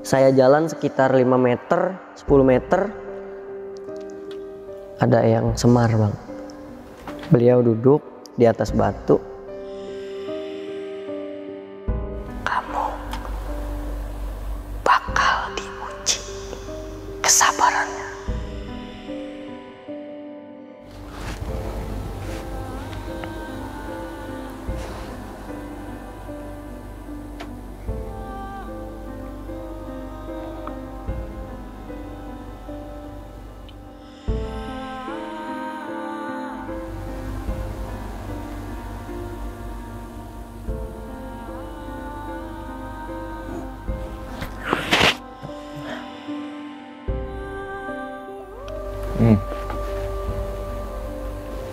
Saya jalan sekitar 5 meter, 10 meter, ada yang Semar bang. Beliau duduk di atas batu. Kamu bakal diuji kesabarannya.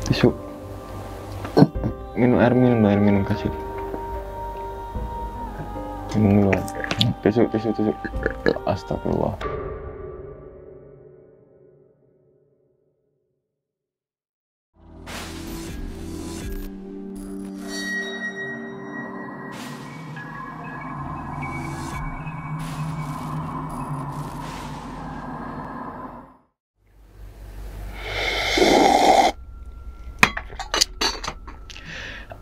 Tisu. Minum air minum kasih. Minum dulu. Tisu. Astagfirullah.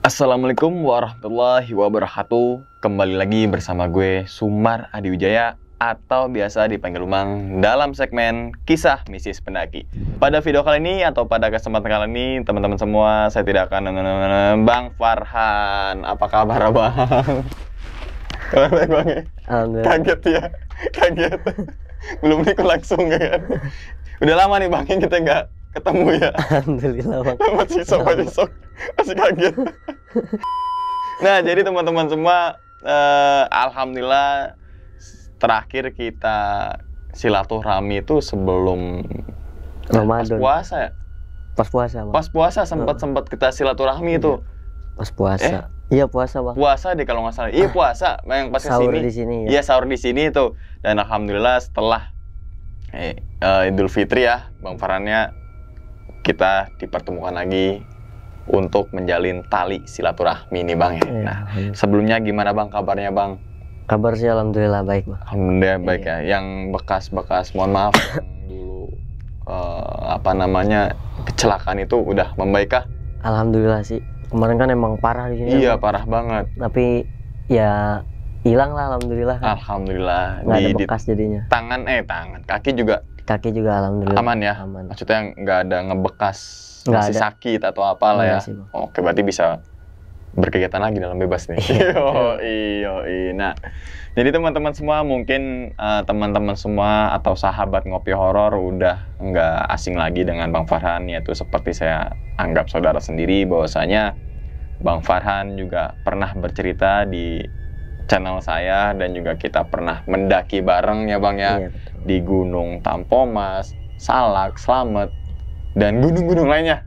Assalamualaikum warahmatullahi wabarakatuh. Kembali lagi bersama gue Sumar Adi Wijaya atau biasa dipanggil Umang dalam segmen Kisah Mistis Pendaki. Pada video kali ini atau pada kesempatan kali ini teman-teman semua, saya tidak akan Bang Farhan. Apa kabar Bang? Kabar baik Bang ya? Alhamdulillah. Kaget ya? Kaget. Belum nikah langsung kan? Udah lama nih Bang kita nggak ketemu ya? Alhamdulillah bang. Masih sok. Masih kaget. Nah, jadi teman-teman semua, alhamdulillah terakhir kita silaturahmi itu sebelum Ramadan. pas puasa ya. Pas puasa bang. Pas puasa sempat kita silaturahmi itu. Pas puasa. Iya puasa bang. Puasa deh kalau nggak salah. Iya puasa, yang pas Sahur kesini. di sini ya. Iya sahur di sini itu. Dan alhamdulillah setelah Idul Fitri ya, Bang Farhannya kita dipertemukan lagi untuk menjalin tali silaturahmi nih Bang ya. Nah, sebelumnya gimana Bang kabarnya Bang? Kabar sih alhamdulillah baik bang. Alhamdulillah baik ya. Yang bekas-bekas mohon maaf yang dulu kecelakaan itu udah membaik kah? Alhamdulillah sih. Kemarin kan emang parah di sini. Iya, parah banget. Tapi ya hilang lah alhamdulillah. Alhamdulillah. Nggak ada bekas jadinya. Tangan, kaki juga. Kaki juga alhamdulillah. Aman ya? Aman. Maksudnya nggak ada ngebekas, Nggak masih ada. sakit atau apalah ya? Sih, bang. Oke, berarti bisa berkegiatan lagi dalam bebas nih. Iya. Nah, jadi teman-teman semua mungkin teman-teman semua atau sahabat ngopi horor udah nggak asing lagi dengan Bang Farhan, yaitu seperti saya anggap saudara sendiri. Bahwasanya Bang Farhan juga pernah bercerita di channel saya dan juga kita pernah mendaki bareng ya Bang ya. Iya, betul. Di Gunung Tampomas, Salak, Slamet, dan gunung-gunung lainnya.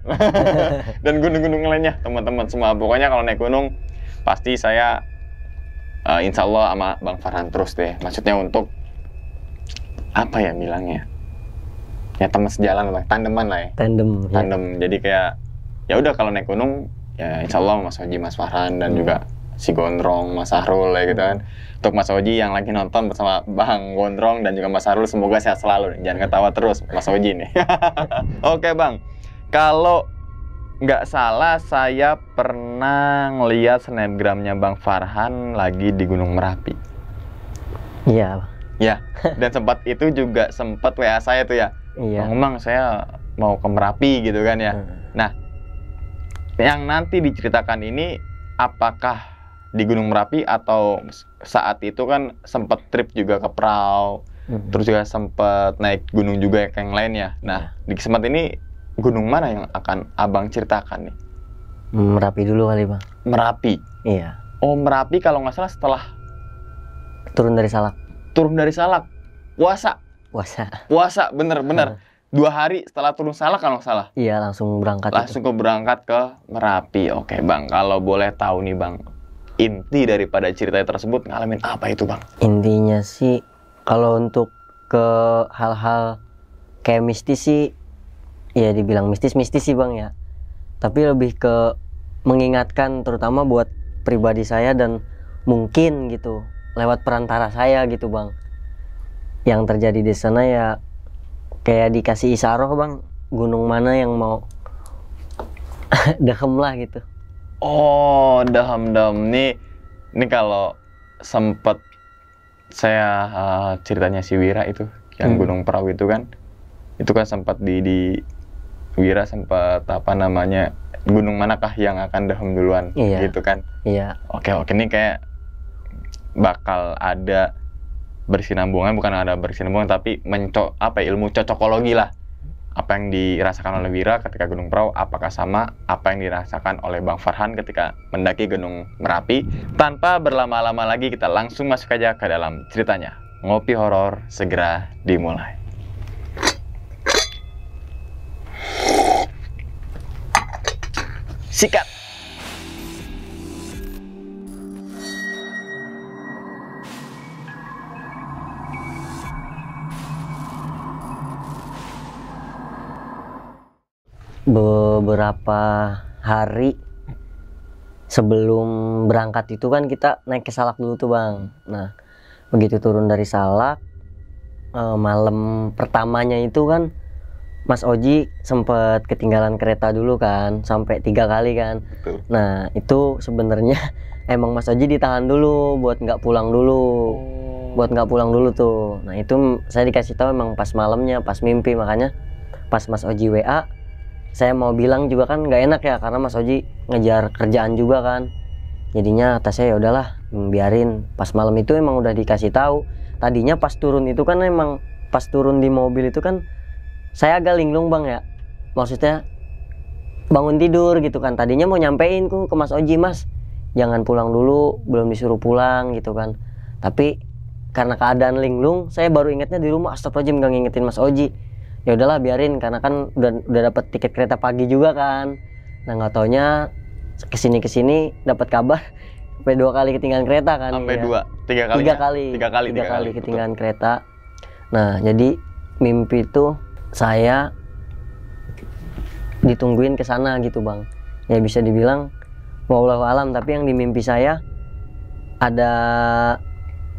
Dan gunung-gunung lainnya teman-teman semua. Pokoknya kalau naik gunung pasti saya insya Allah sama Bang Farhan terus deh. Maksudnya untuk apa ya bilangnya, ya teman sejalan Bang, tandeman lah ya. Tandem. Ya. Tandem. Jadi kayak ya udah kalau naik gunung ya insya Allah Mas Oji, Mas Farhan dan juga si Gondrong, Mas Sahrul ya gitu kan. Untuk Mas Oji yang lagi nonton bersama Bang Gondrong dan juga Mas Sahrul, semoga sehat selalu nih. Jangan ketawa terus Mas Oji nih. Oke Bang, kalau nggak salah saya pernah ngeliat snapgramnya Bang Farhan lagi di Gunung Merapi. Iya. Ya, dan sempat itu juga sempat WA saya tuh ya. Iya. Bang, saya mau ke Merapi gitu kan ya. Nah, yang nanti diceritakan ini apakah di Gunung Merapi atau saat itu kan sempat trip juga ke Prau, terus juga sempat naik gunung juga yang lain ya. Nah, di kesempatan ini gunung mana yang akan Abang ceritakan nih? Merapi dulu kali bang. Merapi. Iya. Oh, Merapi kalau nggak salah setelah Turun dari Salak. turun dari Salak. Puasa, bener. 2 hari setelah turun Salak kalau nggak salah. Iya, langsung berangkat. Langsung berangkat ke Merapi. Oke Bang, kalau boleh tahu nih Bang, inti daripada cerita tersebut ngalamin apa itu Bang? Intinya sih kalau untuk ke hal-hal kayak mistis sih, ya dibilang mistis sih Bang ya. Tapi lebih ke mengingatkan terutama buat pribadi saya dan mungkin gitu lewat perantara saya gitu Bang. yang terjadi di sana ya kayak dikasih isaroh bang, gunung mana yang mau dehem lah gitu. Oh, daham-daham ini kalau sempet saya ceritanya si Wira itu yang Gunung Perahu itu kan sempat di Wira sempat apa namanya, gunung manakah yang akan daham duluan, gitu kan? Iya. Oke, ini kayak bakal ada bersinambungan, bukan ada bersinambungan tapi ilmu cocokologi lah. Apa yang dirasakan oleh Wira ketika Gunung Perahu, apakah sama apa yang dirasakan oleh Bang Farhan ketika mendaki Gunung Merapi? Tanpa berlama-lama lagi, kita langsung masuk aja ke dalam ceritanya. Ngopi Horor segera dimulai. Sikat! Beberapa hari sebelum berangkat itu kan kita naik ke Salak dulu tuh bang. Nah begitu turun dari Salak, malam pertamanya itu kan Mas Oji sempet ketinggalan kereta dulu kan, sampai 3 kali kan. Betul. Nah itu sebenarnya emang Mas Oji ditahan dulu buat nggak pulang dulu, tuh. Nah itu saya dikasih tahu emang pas malamnya, pas mimpi. Makanya pas Mas Oji WA, saya mau bilang juga kan nggak enak ya, karena Mas Oji ngejar kerjaan juga kan. Jadinya atas saya ya udahlah, biarin. Pas malam itu emang udah dikasih tahu. Tadinya pas turun itu kan emang pas turun di mobil itu kan saya agak linglung bang ya, maksudnya bangun tidur gitu kan. Tadinya mau nyampein ke Mas Oji, Mas jangan pulang dulu, belum disuruh pulang gitu kan. Tapi karena keadaan linglung, saya baru ingatnya di rumah, astagfirullahaladzim gak ngingetin Mas Oji. Ya udahlah biarin, karena kan udah dapat tiket kereta pagi juga kan. Nah nggak taunya kesini dapat kabar sampai 2 kali ketinggalan kereta kan. Sampai ya. 3 kali ketinggalan kereta. Nah jadi mimpi itu saya ditungguin ke sana gitu bang. Ya bisa dibilang wallahu alam, tapi yang di mimpi saya ada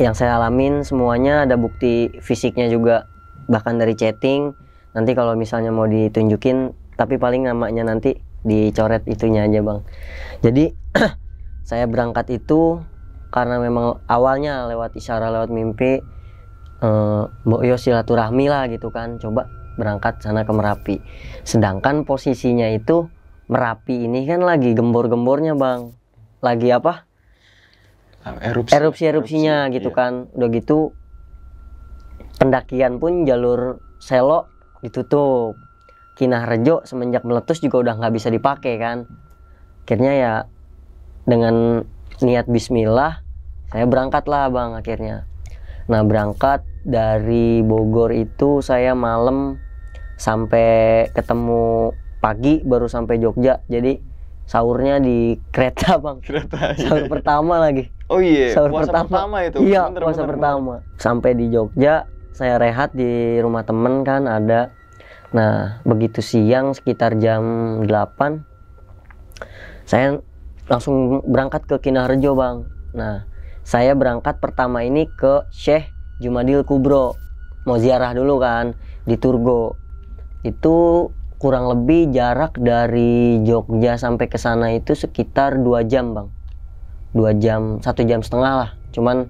yang saya alamin semuanya, ada bukti fisiknya juga, bahkan dari chatting. Nanti kalau misalnya mau ditunjukin, tapi paling namanya nanti dicoret itunya aja bang. Jadi saya berangkat itu karena memang awalnya lewat isyarat, lewat mimpi, Mbok Yo silaturahmi lah gitu kan, coba berangkat sana ke Merapi. Sedangkan posisinya itu Merapi ini kan lagi gembor-gembornya bang, lagi apa, erupsinya gitu kan. Udah gitu pendakian pun jalur Selo ditutup, Kinarjo semenjak meletus juga udah nggak bisa dipakai kan. Akhirnya ya dengan niat bismillah saya berangkat lah bang akhirnya. Nah berangkat dari Bogor itu saya malam sampai ketemu pagi baru sampai Jogja. Jadi sahurnya di kereta bang. Sahur pertama lagi. Oh iya, sahur puasa pertama itu. Iya, puasa pertama. Sampai di Jogja saya rehat di rumah temen kan ada. Nah begitu siang sekitar jam 8 saya langsung berangkat ke Kinarjo bang. Nah saya berangkat pertama ini ke Syekh Jumadil Kubro, mau ziarah dulu kan di Turgo. Itu kurang lebih jarak dari Jogja sampai ke sana itu sekitar 2 jam bang. 2 jam, 1,5 jam lah. Cuman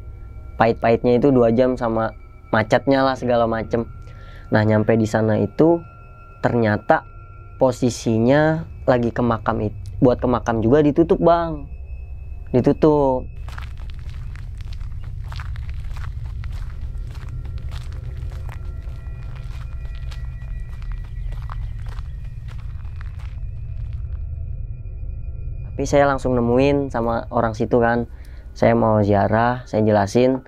pahit-pahitnya itu 2 jam sama macetnya lah segala macem. Nah nyampe di sana itu ternyata posisinya lagi ke makam itu, buat ke makam juga ditutup bang, ditutup. Tapi saya langsung nemuin sama orang situ kan, saya mau ziarah, saya jelasin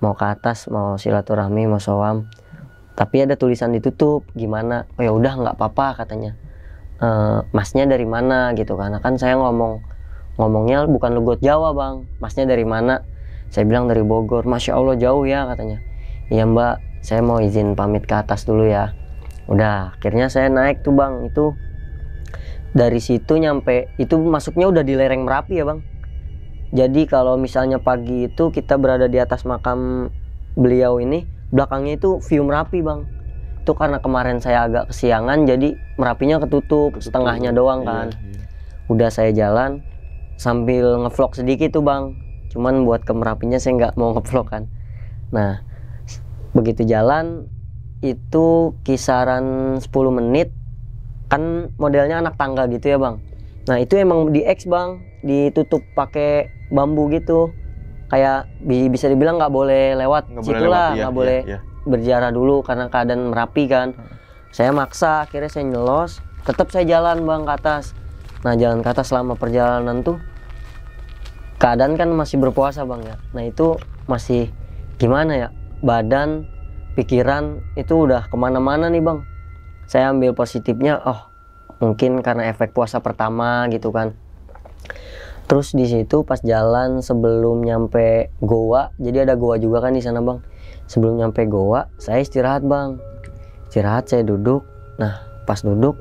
mau ke atas, mau silaturahmi, mau soam, tapi ada tulisan ditutup. Gimana? Oh ya udah nggak apa-apa katanya. Masnya dari mana gitu, karena kan saya ngomongnya bukan logat Jawa bang. Masnya dari mana? Saya bilang dari Bogor. Masya Allah jauh ya katanya. Iya mbak, saya mau izin pamit ke atas dulu ya. Udah akhirnya saya naik tuh bang. Itu dari situ nyampe, itu masuknya udah di lereng Merapi ya bang. Jadi kalau misalnya pagi itu kita berada di atas makam beliau ini belakangnya itu view Merapi bang. Itu karena kemarin saya agak kesiangan jadi Merapinya ketutup setengahnya doang kan. Udah saya jalan sambil ngevlog sedikit tuh bang, cuman buat ke Merapinya saya nggak mau ngevlog kan. Nah begitu jalan itu kisaran 10 menit kan, modelnya anak tangga gitu ya bang. Nah itu emang di X bang, ditutup pakai bambu gitu, kayak bisa dibilang nggak boleh lewat situ lah, nggak boleh berjarak dulu karena keadaan Merapi kan. Saya maksa, akhirnya saya nyelos, tetap saya jalan bang ke atas. Nah jalan ke atas selama perjalanan tuh keadaan kan masih berpuasa bang ya. Nah itu masih gimana ya, badan, pikiran itu udah kemana-mana nih bang. Saya ambil positifnya, oh mungkin karena efek puasa pertama gitu kan. Terus di situ pas jalan sebelum nyampe goa, jadi ada goa juga kan di sana bang. Sebelum nyampe goa, saya istirahat bang. Istirahat, saya duduk. Nah pas duduk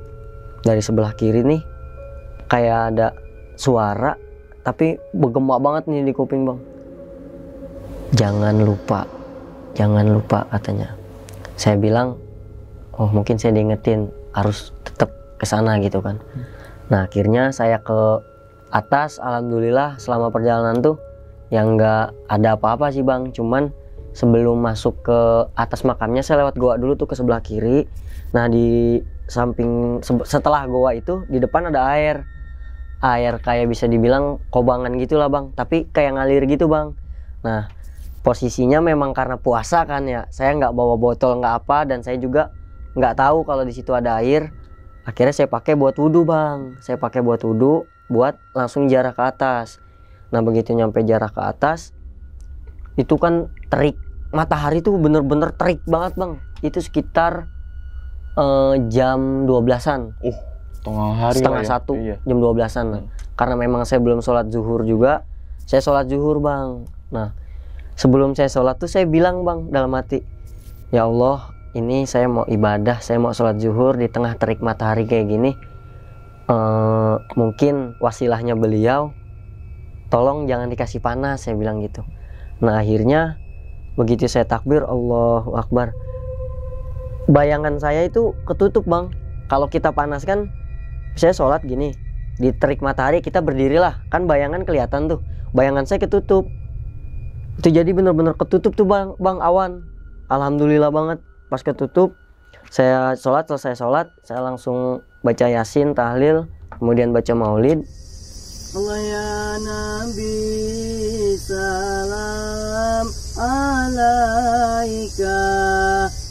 dari sebelah kiri nih kayak ada suara tapi bergema banget nih di kuping bang. Jangan lupa katanya. Saya bilang, oh mungkin saya diingetin harus tetap ke sana gitu kan. Nah akhirnya saya ke atas, alhamdulillah selama perjalanan tuh yang nggak ada apa-apa sih bang. Cuman sebelum masuk ke atas makamnya saya lewat goa dulu tuh ke sebelah kiri. Nah di samping setelah goa itu di depan ada air kayak bisa dibilang kobangan gitulah bang, tapi kayak ngalir gitu bang. Nah posisinya memang karena puasa kan ya, saya nggak bawa botol nggak apa, dan saya juga nggak tahu kalau di situ ada air. Akhirnya saya pakai buat wudhu bang, saya pakai buat wudhu buat langsung jarak ke atas. Nah begitu nyampe jarak ke atas itu kan terik, matahari tuh bener-bener terik banget bang. Itu sekitar jam 12-an. Tengah hari setengah satu, jam 12-an. Karena memang saya belum sholat zuhur juga, saya sholat zuhur bang. Nah sebelum saya sholat tuh saya bilang bang dalam hati, ya Allah ini saya mau ibadah, saya mau sholat zuhur di tengah terik matahari kayak gini. Mungkin wasilahnya beliau, tolong jangan dikasih panas, saya bilang gitu. Nah akhirnya begitu saya takbir Allahu Akbar, bayangan saya itu ketutup bang. Kalau kita panas kan, saya sholat gini di terik matahari kita berdirilah kan, bayangan kelihatan tuh, bayangan saya ketutup. Itu jadi bener-bener ketutup tuh bang awan. Alhamdulillah banget pas ketutup. Saya sholat, selesai sholat saya langsung baca yasin, tahlil, kemudian baca maulid. Allah ya Nabi salam alaika,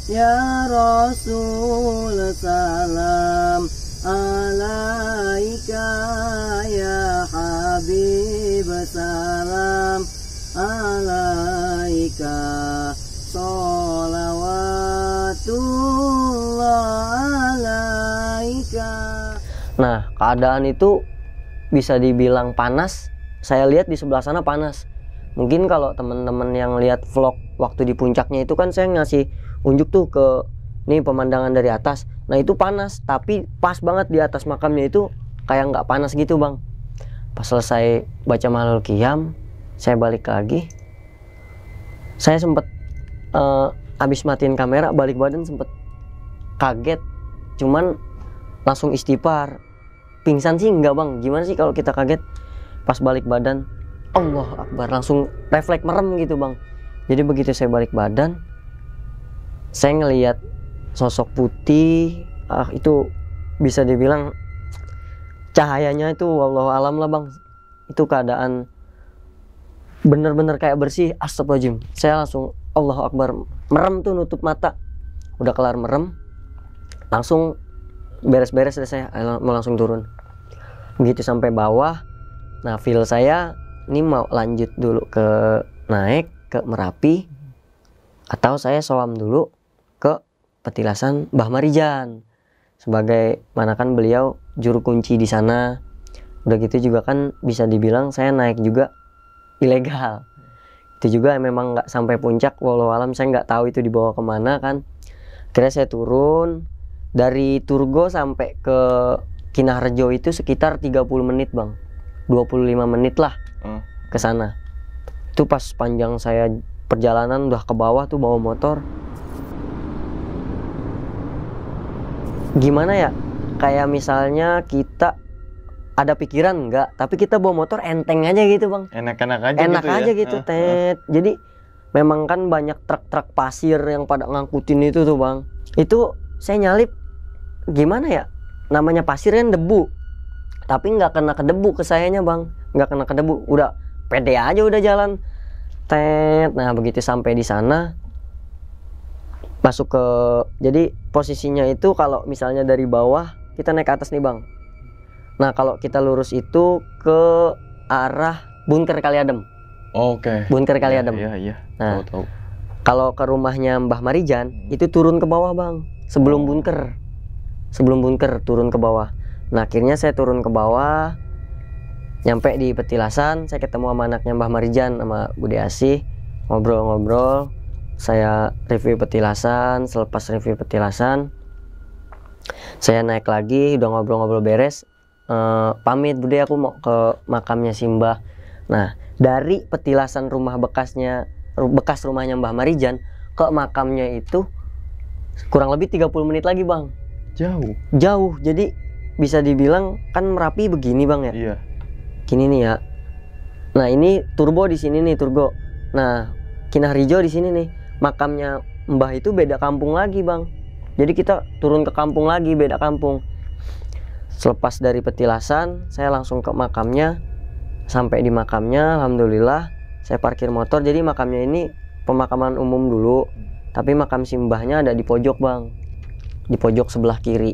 ya Rasul salam alaika, ya Habib salam alaika, sholawatullah alaika. Nah keadaan itu bisa dibilang panas. Saya lihat di sebelah sana panas. Mungkin kalau teman-teman yang lihat vlog waktu di puncaknya itu kan saya ngasih unjuk tuh ke nih pemandangan dari atas. Nah itu panas, tapi pas banget di atas makamnya itu kayak nggak panas gitu bang. Pas selesai baca mahlul qiyam, saya balik lagi. Saya sempet habis matiin kamera, balik badan sempet kaget. Cuman langsung istighfar. Pingsan sih enggak bang, gimana sih kalau kita kaget. Pas balik badan, Allah Akbar, langsung refleks merem gitu bang. Jadi begitu saya balik badan, saya ngelihat sosok putih, itu bisa dibilang cahayanya itu wallahu alam lah bang. Itu keadaan bener-bener kayak bersih. Astagfirullahaladzim, saya langsung Allahu Akbar, merem tuh, nutup mata. Udah kelar merem, langsung beres-beres deh, saya mau langsung turun. Begitu sampai bawah, nah feel saya ini mau lanjut dulu ke naik ke Merapi, atau saya soam dulu ke petilasan Mbah Marijan, sebagai mana kan beliau juru kunci di sana. Udah gitu juga kan bisa dibilang saya naik juga ilegal. Itu juga memang nggak sampai puncak, walau alam saya nggak tahu itu dibawa kemana kan. Akhirnya saya turun dari Turgo sampai ke Kinarjo itu sekitar 30 menit bang, 25 menit lah ke sana. Itu pas panjang saya perjalanan udah ke bawah tuh bawa motor, gimana ya, kayak misalnya kita ada pikiran enggak, tapi kita bawa motor enteng aja gitu bang, Enak-enak aja enak gitu aja ya. gitu tet. Jadi memang kan banyak truk-truk pasir yang pada ngangkutin itu tuh bang, itu saya nyalip gimana ya, namanya pasir kan debu, tapi nggak kena ke debu ke sayanya bang, nggak kena ke debu, udah pede aja udah jalan tet. Nah begitu sampai di sana masuk ke, jadi posisinya itu kalau misalnya dari bawah kita naik ke atas nih bang, nah kalau kita lurus itu ke arah Bunker Kali Adem. Oke. Bunker Kali Adem. Iya. Nah, Tahu. kalau ke rumahnya Mbah Marijan itu turun ke bawah bang, sebelum bunker. Sebelum bunker turun ke bawah. Nah akhirnya saya turun ke bawah, nyampe di petilasan, saya ketemu sama anaknya Mbah Marijan sama Bude Asih, ngobrol-ngobrol. Saya review petilasan, selepas review petilasan saya naik lagi, udah ngobrol-ngobrol beres, pamit Bude, aku mau ke makamnya Simbah. Nah dari petilasan rumah bekas rumahnya Mbah Marijan ke makamnya itu kurang lebih 30 menit lagi bang. Jauh, jadi bisa dibilang kan Merapi begini bang ya. Iya. Gini nih ya. Nah ini Turbo di sini nih, Turgo. Nah Kinahrijo di sini nih. Makamnya Mbah itu beda kampung lagi bang. Jadi kita turun ke kampung lagi, beda kampung. Selepas dari petilasan saya langsung ke makamnya. Sampai di makamnya alhamdulillah saya parkir motor. Jadi makamnya ini pemakaman umum dulu, tapi makam Simbahnya ada di pojok bang, di pojok sebelah kiri.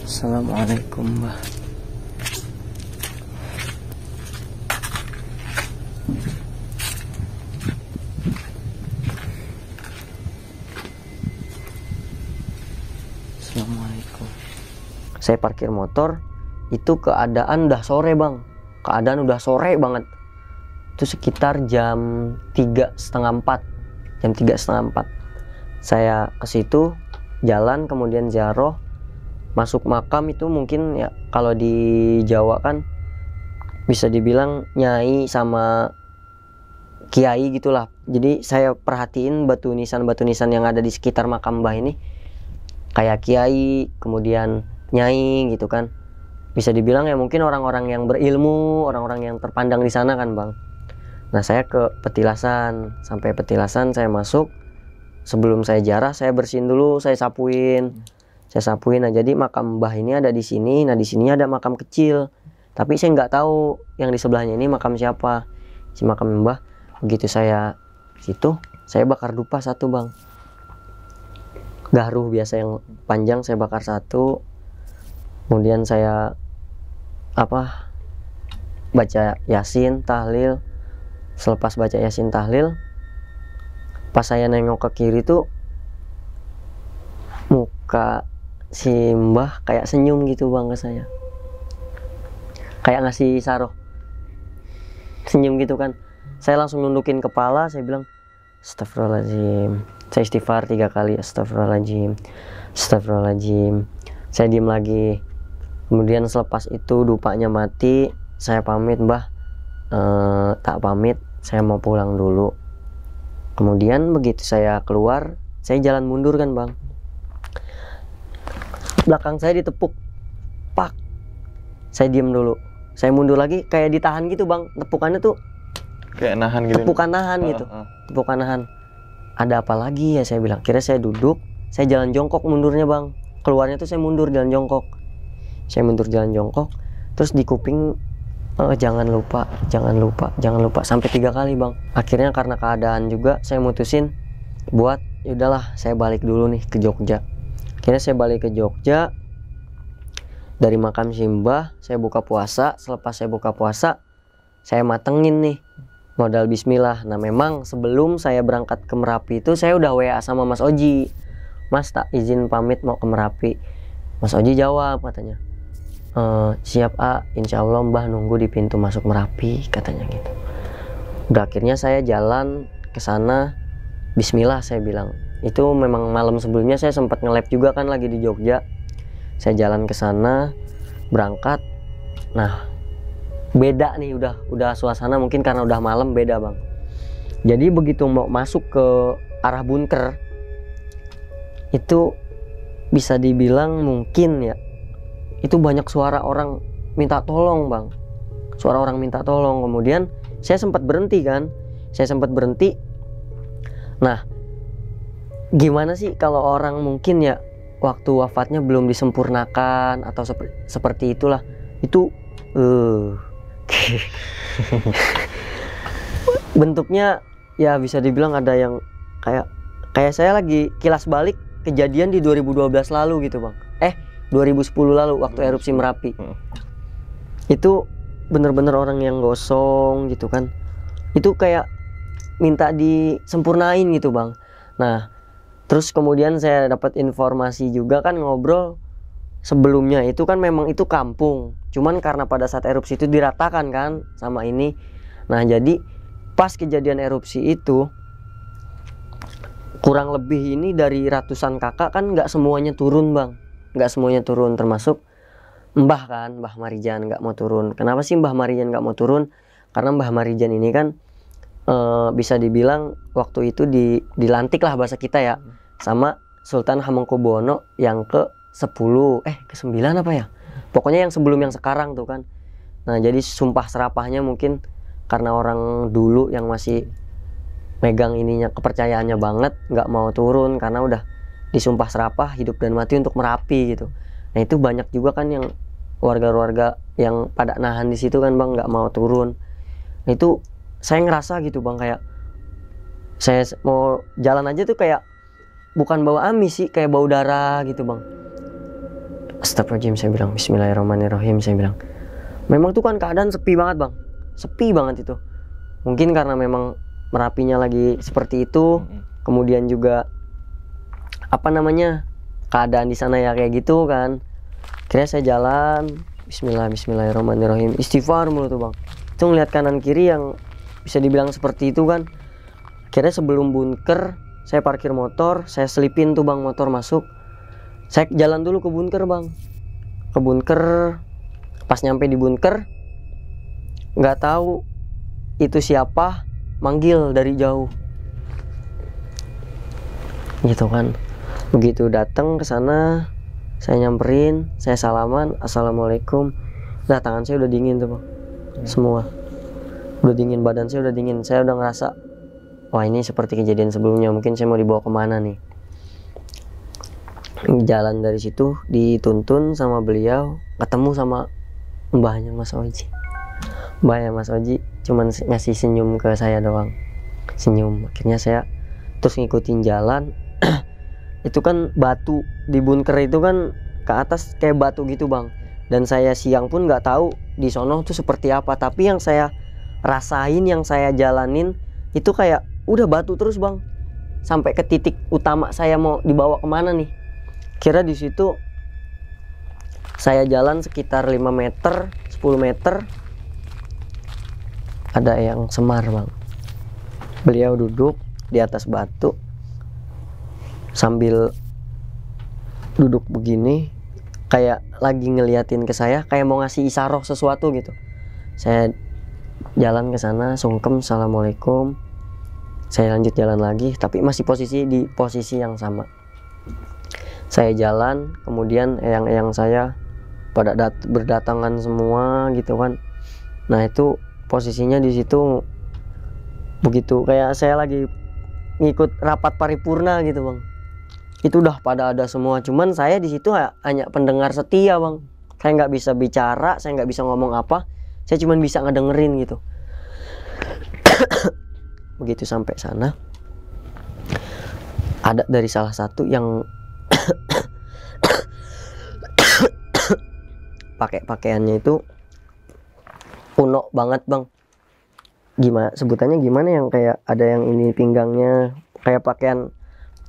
Assalamualaikum Mbah. Assalamualaikum. Saya parkir motor, itu keadaan udah sore bang, keadaan udah sore banget. Itu sekitar jam 3:30, jam 3:30. Saya ke situ jalan, kemudian ziarah, masuk makam. Itu mungkin ya kalau di Jawa kan bisa dibilang nyai sama kiai gitulah. Jadi saya perhatiin batu nisan yang ada di sekitar makam Mbah ini kayak kiai, kemudian nyai gitu kan. Bisa dibilang ya mungkin orang-orang yang berilmu, orang-orang yang terpandang di sana kan bang. Nah saya ke petilasan, sampai petilasan saya masuk. Sebelum saya ziarah saya bersihin dulu, saya sapuin. Nah jadi makam Mbah ini ada di sini. Nah di sini ada makam kecil, tapi saya nggak tahu yang di sebelahnya ini makam siapa, si makam Mbah. Begitu saya situ, saya bakar dupa satu bang, garuh biasa yang panjang, saya bakar satu. Kemudian saya baca Yasin, tahlil. Selepas baca Yasin, tahlil, pas saya nengok ke kiri tuh muka si Mbah kayak senyum gitu bang ke saya, kayak ngasih saroh, senyum gitu kan. Saya langsung nundukin kepala, saya bilang astagfirullahaladzim. Saya istighfar 3 kali, astagfirullahaladzim, astagfirullahaladzim. Saya diem lagi. Kemudian selepas itu dupanya mati, saya pamit Mbah, tak pamit, saya mau pulang dulu. Kemudian begitu saya keluar, saya jalan mundur kan bang, belakang saya ditepuk, pak. Saya diem dulu, saya mundur lagi, kayak ditahan gitu bang, tepukannya tuh kayak nahan gitu. Tepukan nahan gitu, tepukan nahan. Ada apa lagi ya saya bilang. Kira saya duduk, saya jalan jongkok mundurnya bang. Keluarnya tuh saya mundur jalan jongkok. Saya mundur jalan jongkok, terus di kuping jangan lupa, sampai 3 kali bang. Akhirnya karena keadaan juga saya mutusin buat yaudahlah saya balik dulu nih ke Jogja. Akhirnya saya balik ke Jogja. Dari makam Simbah saya buka puasa. Selepas saya buka puasa, saya matengin nih modal bismillah. Nah memang sebelum saya berangkat ke Merapi itu saya udah WA sama Mas Oji, Mas tak izin pamit mau ke Merapi. Mas Oji jawab katanya, siap A, insya Allah Mbah nunggu di pintu masuk Merapi katanya gitu. Udah akhirnya saya jalan ke sana, bismillah saya bilang. Itu memang malam sebelumnya saya sempat nge-lab juga kan lagi di Jogja. Saya jalan ke sana, berangkat. Nah beda nih, udah suasana mungkin karena udah malam beda bang. Jadi begitu mau masuk ke arah bunker itu bisa dibilang mungkin ya itu banyak suara orang minta tolong bang, suara orang minta tolong. Kemudian saya sempat berhenti kan, nah gimana sih kalau orang mungkin ya waktu wafatnya belum disempurnakan atau seperti itulah, itu bentuknya ya bisa dibilang ada yang kayak saya lagi kilas balik kejadian di 2012 lalu gitu bang, 2010 lalu waktu erupsi Merapi. Itu bener-bener orang yang gosong gitu kan, itu kayak minta disempurnain gitu bang. Nah terus kemudian saya dapat informasi juga kan, ngobrol sebelumnya itu kan memang itu kampung, cuman karena pada saat erupsi itu diratakan kan sama ini. Nah jadi pas kejadian erupsi itu kurang lebih ini dari ratusan kakak kan nggak semuanya turun bang, nggak semuanya turun, termasuk Mbah kan, Mbah Marijan nggak mau turun. Kenapa sih Mbah Marijan nggak mau turun? Karena Mbah Marijan ini kan bisa dibilang waktu itu dilantik lah bahasa kita ya sama Sultan Hamengkubuwono yang ke-10 ke-9 apa ya, pokoknya yang sebelum yang sekarang tuh kan. Nah jadi sumpah serapahnya mungkin karena orang dulu yang masih megang ininya kepercayaannya banget nggak mau turun karena udah disumpah serapah hidup dan mati untuk Merapi gitu. Nah itu banyak juga kan yang warga-warga yang pada nahan di situ kan bang, nggak mau turun. Nah itu saya ngerasa gitu bang, kayak saya mau jalan aja tuh kayak bukan bau amis sih, kayak bau darah gitu bang. Astagfirullahaladzim saya bilang, Bismillahirrahmanirrahim saya bilang. Memang tuh kan keadaan sepi banget bang, sepi banget itu. Mungkin karena memang Merapinya lagi seperti itu, kemudian juga apa namanya keadaan di sana ya kayak gitu kan. Kira saya jalan, Bismillahirrahmanirrahim, istighfar mulu tuh bang. Itu ngeliat kanan kiri yang bisa dibilang seperti itu kan. Kira sebelum bunker saya parkir motor, saya selipin tuh bang motor masuk. Saya jalan dulu ke bunker bang, ke bunker. Pas nyampe di bunker nggak tahu itu siapa manggil dari jauh gitu kan. Begitu datang ke sana saya nyamperin, saya salaman, assalamualaikum. Nah tangan saya udah dingin tuh bang, semua udah dingin, badan saya udah dingin. Saya udah ngerasa wah ini seperti kejadian sebelumnya, mungkin saya mau dibawa kemana nih. Jalan dari situ dituntun sama beliau, ketemu sama mbahnya Mas Oji. Mbahnya Mas Oji cuman ngasih senyum ke saya doang, senyum. Akhirnya saya terus ngikutin jalan. Itu kan batu di bunker itu kan ke atas kayak batu gitu bang, dan saya siang pun nggak tahu di sono tuh seperti apa. Tapi yang saya rasain, yang saya jalanin itu kayak udah batu terus bang, sampai ke titik utama saya mau dibawa kemana nih. Kira di situ saya jalan sekitar 5 meter 10 meter ada yang Semar bang. Beliau duduk di atas batu sambil duduk begini, kayak lagi ngeliatin ke saya, kayak mau ngasih isaroh sesuatu gitu. Saya jalan ke sana, sungkem, assalamualaikum. Saya lanjut jalan lagi, tapi masih di posisi yang sama. Saya jalan, kemudian eyang-eyang saya pada berdatangan semua gitu kan. Nah itu posisinya di situ begitu kayak saya lagi ngikut rapat paripurna gitu bang. Itu udah pada ada semua, cuman saya di situ hanya pendengar setia bang. Saya nggak bisa bicara, saya nggak bisa ngomong apa, saya cuman bisa ngedengerin gitu. Begitu sampai sana, ada dari salah satu yang pakai pakaiannya itu kuno banget bang. Gimana sebutannya, gimana yang kayak ada yang ini pinggangnya kayak pakaian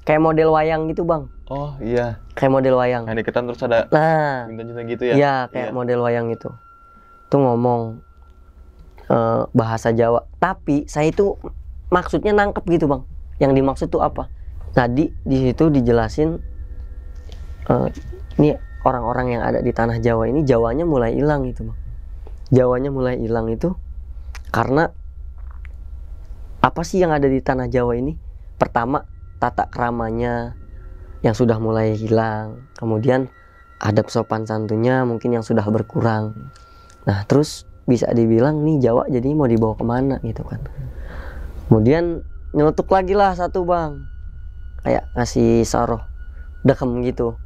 kayak model wayang gitu bang. Oh iya, kayak model wayang. Yang deketan terus ada jintan-jintan gitu ya. Iya kayak model wayang itu. Itu ngomong bahasa Jawa, tapi saya itu maksudnya nangkep gitu bang, yang dimaksud tuh apa. Tadi di situ dijelasin ini orang-orang yang ada di tanah Jawa ini Jawanya mulai hilang gitu bang. Jawanya mulai hilang itu karena apa sih yang ada di tanah Jawa ini? Pertama, tata keramanya yang sudah mulai hilang, kemudian adab sopan santunnya mungkin yang sudah berkurang. Nah terus bisa dibilang nih Jawa jadi mau dibawa kemana gitu kan. Kemudian nyeletuk lagi lah satu bang, kayak ngasih soroh dekem gitu.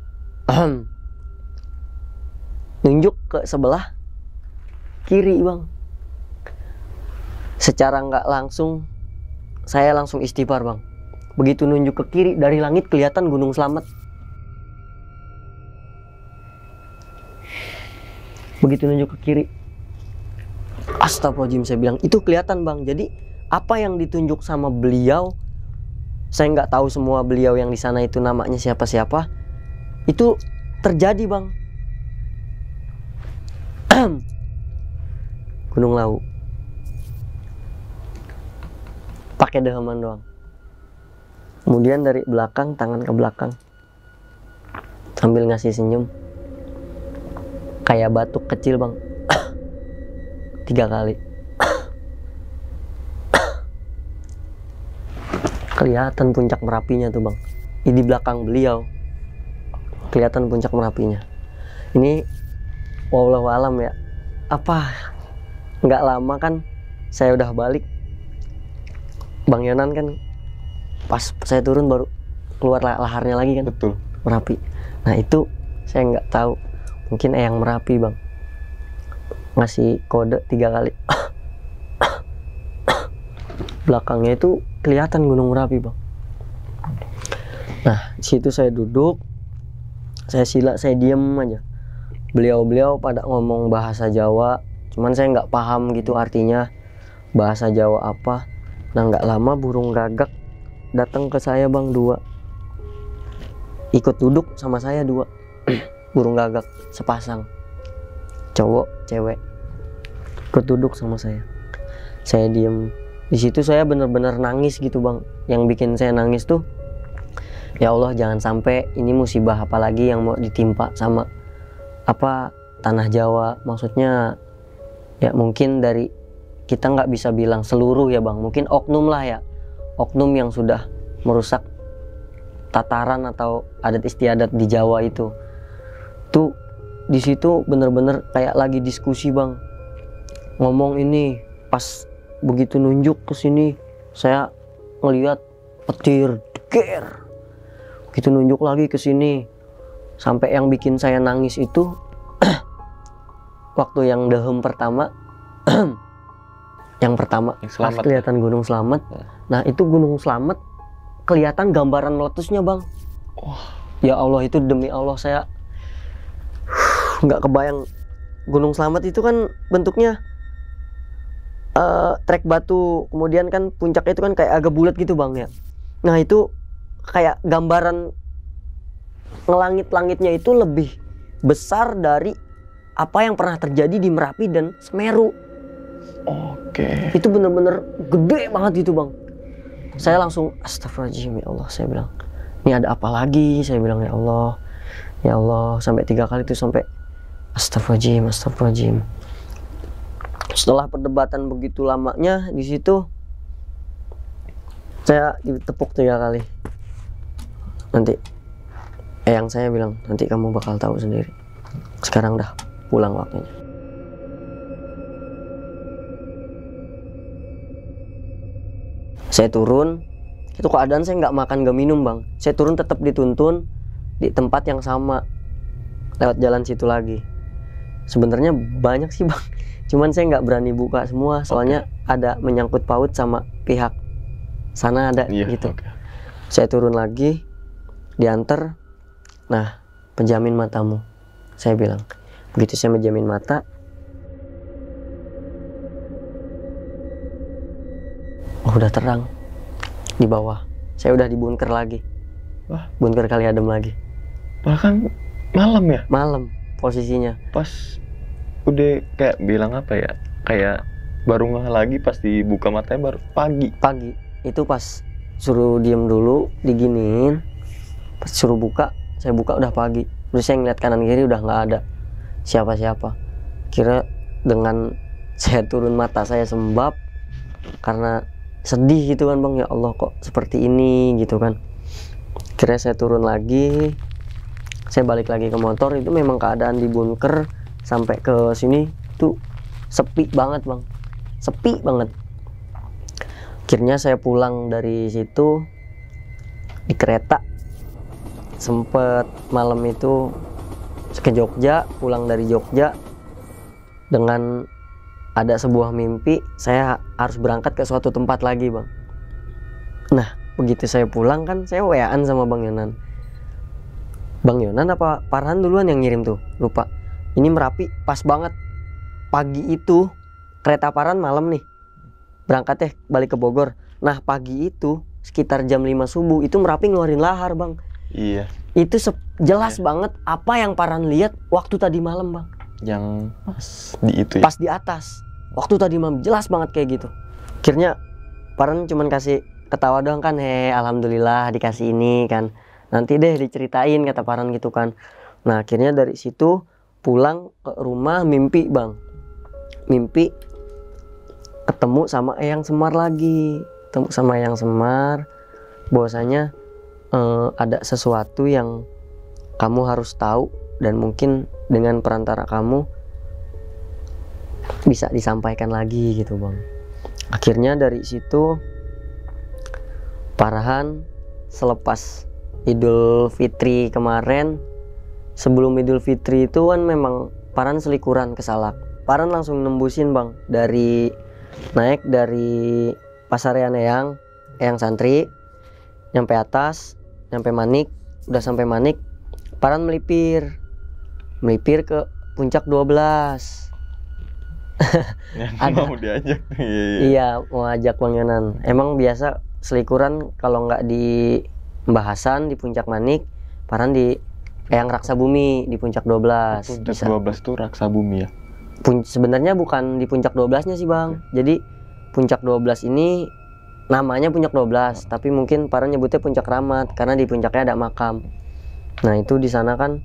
Nunjuk ke sebelah kiri bang. Secara nggak langsung saya langsung istighfar bang. Begitu nunjuk ke kiri, dari langit kelihatan Gunung Slamet. Begitu nunjuk ke kiri, astagfirullahaladzim, saya bilang itu kelihatan bang. Jadi apa yang ditunjuk sama beliau, saya nggak tahu semua beliau yang di sana itu namanya siapa-siapa, itu terjadi bang. Gunung Lawu pakai deheman doang. Kemudian dari belakang, tangan ke belakang sambil ngasih senyum, kayak batuk kecil bang. 3 kali. Kelihatan puncak Merapinya tuh bang. Di belakang beliau kelihatan puncak Merapinya. Ini wallahu alam ya, apa nggak lama kan saya udah balik, Bang Yonan kan pas saya turun baru keluar laharnya lagi kan. Betul. Merapi. Nah itu saya nggak tahu, mungkin Eyang Merapi bang ngasih kode 3 kali. Belakangnya itu kelihatan Gunung Merapi bang. Nah di situ saya duduk, saya sila, saya diem aja. Beliau-beliau pada ngomong bahasa Jawa, cuman saya nggak paham gitu artinya bahasa Jawa apa. Nah nggak lama burung gagak datang ke saya bang, 2 ikut duduk sama saya, 2 burung gagak sepasang, cowok cewek, ikut duduk sama saya. Saya diem. Di situ saya bener-bener nangis gitu bang. Yang bikin saya nangis tuh, ya Allah jangan sampai ini musibah apalagi yang mau ditimpa sama apa tanah Jawa. Maksudnya ya mungkin dari kita nggak bisa bilang seluruh ya bang, mungkin oknum lah ya, oknum yang sudah merusak tataran atau adat istiadat di Jawa itu. Tuh di situ bener-bener kayak lagi diskusi bang, ngomong ini. Pas begitu nunjuk ke sini, saya ngelihat petir deger. Begitu nunjuk lagi ke sini, sampai yang bikin saya nangis itu waktu yang dehem pertama. Yang pertama pas kelihatan Gunung Slamet. Nah itu Gunung Slamet kelihatan gambaran meletusnya bang. Ya Allah, itu demi Allah saya nggak kebayang. Gunung Slamet itu kan bentuknya trek batu, kemudian kan puncaknya itu kan kayak agak bulat gitu bang ya. Nah itu kayak gambaran ngelangit-langitnya itu lebih besar dari apa yang pernah terjadi di Merapi dan Semeru. Oke. Itu bener-bener gede banget gitu bang. Saya langsung astagfirullahaladzim, ya Allah, saya bilang ini ada apa lagi, saya bilang ya Allah, ya Allah, sampai 3 kali itu sampai astagfirullahaladzim, astagfirullahaladzim. Setelah perdebatan begitu lamanya di situ, saya ditepuk 3 kali. Nanti yang saya bilang, nanti kamu bakal tahu sendiri. Sekarang dah pulang waktunya. Saya turun, itu keadaan saya nggak makan nggak minum bang. Saya turun tetap dituntun di tempat yang sama, lewat jalan situ lagi. Sebenarnya banyak sih bang, cuman saya nggak berani buka semua, soalnya ada menyangkut paut sama pihak sana ada gitu. Saya turun lagi, diantar. Nah, penjamin matamu, saya bilang. Begitu saya menjamin mata, udah terang di bawah. Saya udah di bunker lagi. Wah, bunker Kali Adem lagi. Bahkan malam ya? Malam posisinya. Pas udah kayak bilang apa ya? Kayak baru ngeh lagi pas dibuka matanya baru pagi. Pagi. Itu pas suruh diem dulu, diginiin. Pas suruh buka, saya buka udah pagi. Terus saya ngeliat kanan kiri udah nggak ada siapa-siapa. Kira dengan saya turun mata saya sembab karena sedih gitu kan bang, ya Allah kok seperti ini gitu kan. Akhirnya saya turun lagi, saya balik lagi ke motor. Itu memang keadaan di bunker sampai ke sini tuh sepi banget bang, sepi banget. Akhirnya saya pulang dari situ di kereta, sempet malam itu ke Jogja, pulang dari Jogja dengan ada sebuah mimpi saya harus berangkat ke suatu tempat lagi bang. Nah begitu saya pulang kan, saya WA-an sama Bang Yonan. Bang Yonan apa Farhan duluan yang ngirim tuh, lupa. Ini Merapi pas banget pagi itu, kereta Farhan malam nih, berangkat balik ke Bogor. Nah pagi itu sekitar jam 5 subuh itu Merapi ngeluarin lahar bang. Iya. Itu jelas banget apa yang Farhan lihat waktu tadi malam bang. Yang pas di itu ya? Pas di atas waktu tadi malam, jelas banget kayak gitu. Akhirnya Farhan cuman kasih ketawa doang kan, alhamdulillah dikasih ini kan, nanti deh diceritain kata Farhan gitu kan. Nah akhirnya dari situ pulang ke rumah, mimpi bang, mimpi ketemu sama Eyang Semar lagi, ketemu sama Eyang Semar, bahwasanya ada sesuatu yang kamu harus tahu dan mungkin dengan perantara kamu bisa disampaikan lagi gitu bang. Akhirnya dari situ Farhan selepas Idul Fitri kemarin, sebelum Idul Fitri itu kan memang Farhan selikuran ke Salak. Farhan langsung nembusin bang, dari naik dari Pasarian Eyang Santri, nyampe atas, nyampe Manik, udah sampai Manik, Farhan melipir ke puncak 12. Ada mau diajak. Iya mau ajak Bang Yonan. Emang biasa selikuran kalau nggak di Mbah Hasan di puncak Manik, Farhan di Eyang Raksa Bumi di puncak 12. Puncak 12 tuh Raksa Bumi ya? Sebenarnya bukan di puncak 12 nya sih bang. Jadi puncak 12 ini namanya puncak 12, tapi mungkin Farhan nyebutnya puncak Rahmat karena di puncaknya ada makam. Nah itu di sana kan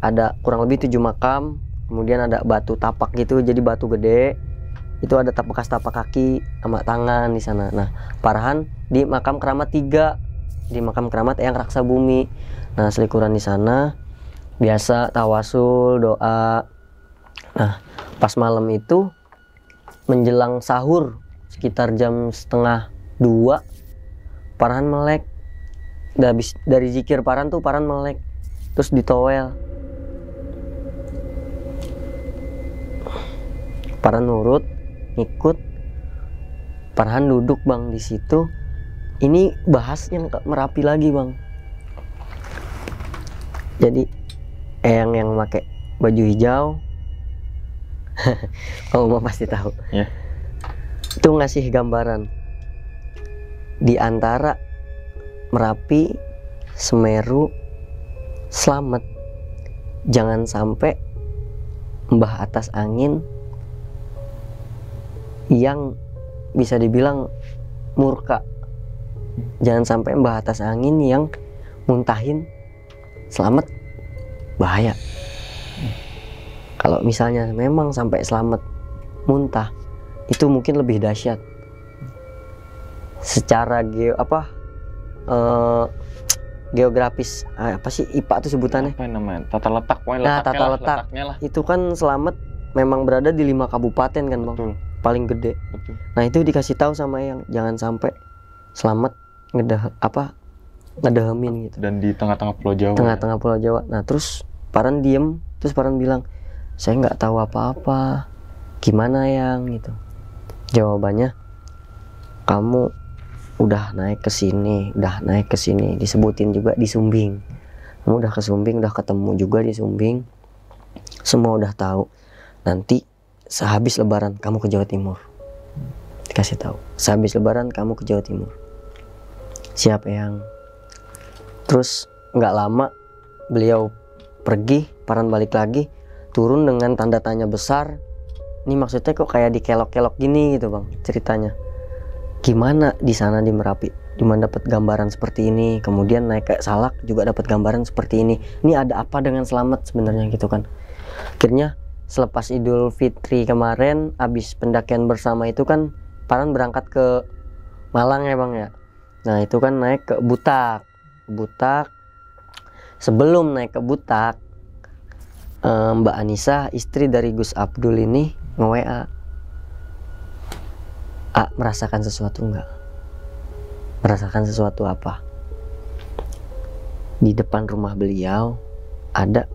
ada kurang lebih 7 makam, kemudian ada batu tapak gitu, jadi batu gede. Itu ada bekas tapak kaki sama tangan di sana. Nah Farhan di makam keramat 3, di makam keramat Eyang Raksa Bumi. Nah selikuran di sana, biasa tawasul, doa. Nah pas malam itu menjelang sahur sekitar jam 1:30 Farhan melek. Dari zikir Farhan tuh Farhan melek, terus ditowel. Farhan nurut, ikut. Farhan duduk bang di situ. Ini bahas yang Merapi lagi bang. Jadi Eyang yang pakai baju hijau, kamu mah pasti tahu. Yeah. Itu ngasih gambaran di antara Merapi, Semeru, Slamet. Jangan sampai mbah atas angin yang bisa dibilang murka. Jangan sampai mbah atas angin yang muntahin Slamet, bahaya. Kalau misalnya memang sampai Slamet muntah, itu mungkin lebih dahsyat. Secara geografis, apa sih IPA itu sebutannya? Apa namanya? Tata letak. Nah, tata letaknya lah. Itu kan Slamet memang berada di 5 kabupaten kan bang. Betul. Paling gede. Betul. Nah itu dikasih tahu sama yang jangan sampai Slamet ngedehemin gitu. Dan di tengah-tengah Pulau Jawa. Tengah-tengah Pulau Jawa. Nah terus Farhan diem, terus Farhan bilang, saya nggak tahu apa-apa. Gimana yang gitu? Jawabannya, kamu udah naik ke sini, disebutin juga di Sumbing. Kamu udah ke Sumbing, udah ketemu juga di Sumbing. Semua udah tahu. Nanti sehabis Lebaran kamu ke Jawa Timur. Dikasih tahu. Sehabis Lebaran kamu ke Jawa Timur. Siap Eyang. Terus nggak lama beliau pergi, Farhan balik lagi, turun dengan tanda tanya besar. Ini maksudnya kok kayak dikelok-kelok gini gitu bang ceritanya. Gimana di sana di Merapi, dimana dapat gambaran seperti ini, kemudian naik ke Salak juga dapat gambaran seperti ini. Ini ada apa dengan Slamet sebenarnya gitu kan. Akhirnya selepas Idul Fitri kemarin, habis pendakian bersama itu kan Farhan berangkat ke Malang ya bang ya. Nah itu kan naik ke Butak. Sebelum naik ke Butak, Mbak Anissa istri dari Gus Abdul ini nge-WA, merasakan sesuatu enggak? Merasakan sesuatu apa? Di depan rumah beliau ada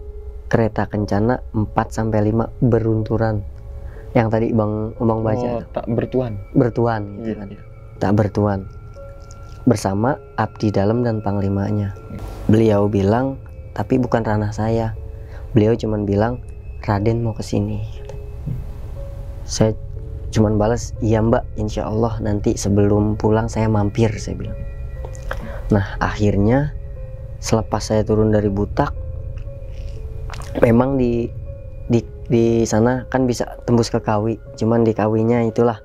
kereta kencana 4-5 berunturan. Yang tadi Bang baca. Tak bertuan. Bertuan gitu kan. Tak bertuan. Bersama abdi dalam dan panglimanya. Beliau bilang, tapi bukan ranah saya. Beliau cuman bilang, Raden mau kesini. Saya cuman balas, iya mbak, insya Allah nanti sebelum pulang saya mampir, saya bilang. Nah akhirnya selepas saya turun dari Butak, memang di sana kan bisa tembus ke Kawi, cuman di Kawinya itulah,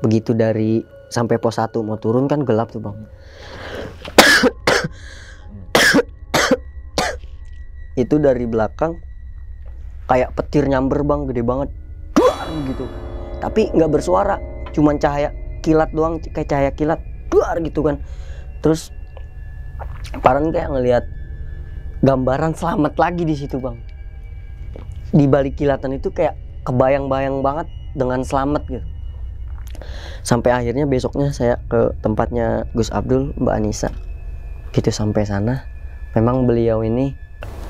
begitu dari sampai pos 1 mau turun kan gelap tuh bang. Itu dari belakang kayak petir nyamber bang, gede banget, duar gitu. Tapi nggak bersuara, cuman cahaya kilat doang, kayak cahaya kilat, duar gitu kan. Terus Farhan kayak ngelihat gambaran selamat lagi di situ bang. Di balik kilatan itu kayak kebayang-bayang banget dengan selamat gitu. Sampai akhirnya besoknya saya ke tempatnya Gus Abdul, Mbak Anissa. Gitu sampai sana, memang beliau ini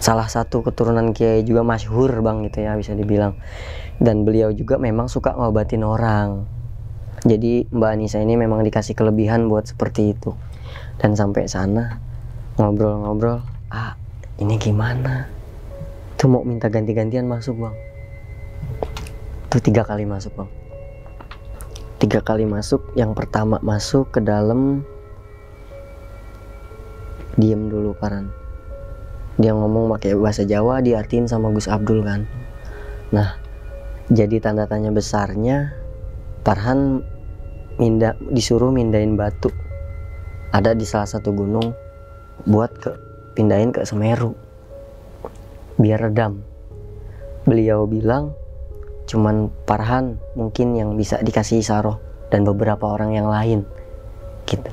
salah satu keturunan kiai juga masyhur bang gitu ya, bisa dibilang. Dan beliau juga memang suka ngobatin orang. Jadi Mbak Anissa ini memang dikasih kelebihan buat seperti itu. Dan sampai sana ngobrol-ngobrol, ini gimana? Tuh mau minta ganti-gantian masuk bang. Tuh 3 kali masuk bang. 3 kali masuk. Yang pertama masuk ke dalam, diem dulu Farhan. Dia ngomong pakai bahasa Jawa, diartiin sama Gus Abdul kan. Nah jadi tanda tanya besarnya, Farhan disuruh mindahin batu. Ada di salah satu gunung buat pindahin ke Semeru biar redam. Beliau bilang cuman Farhan mungkin yang bisa dikasih isaroh dan beberapa orang yang lain gitu.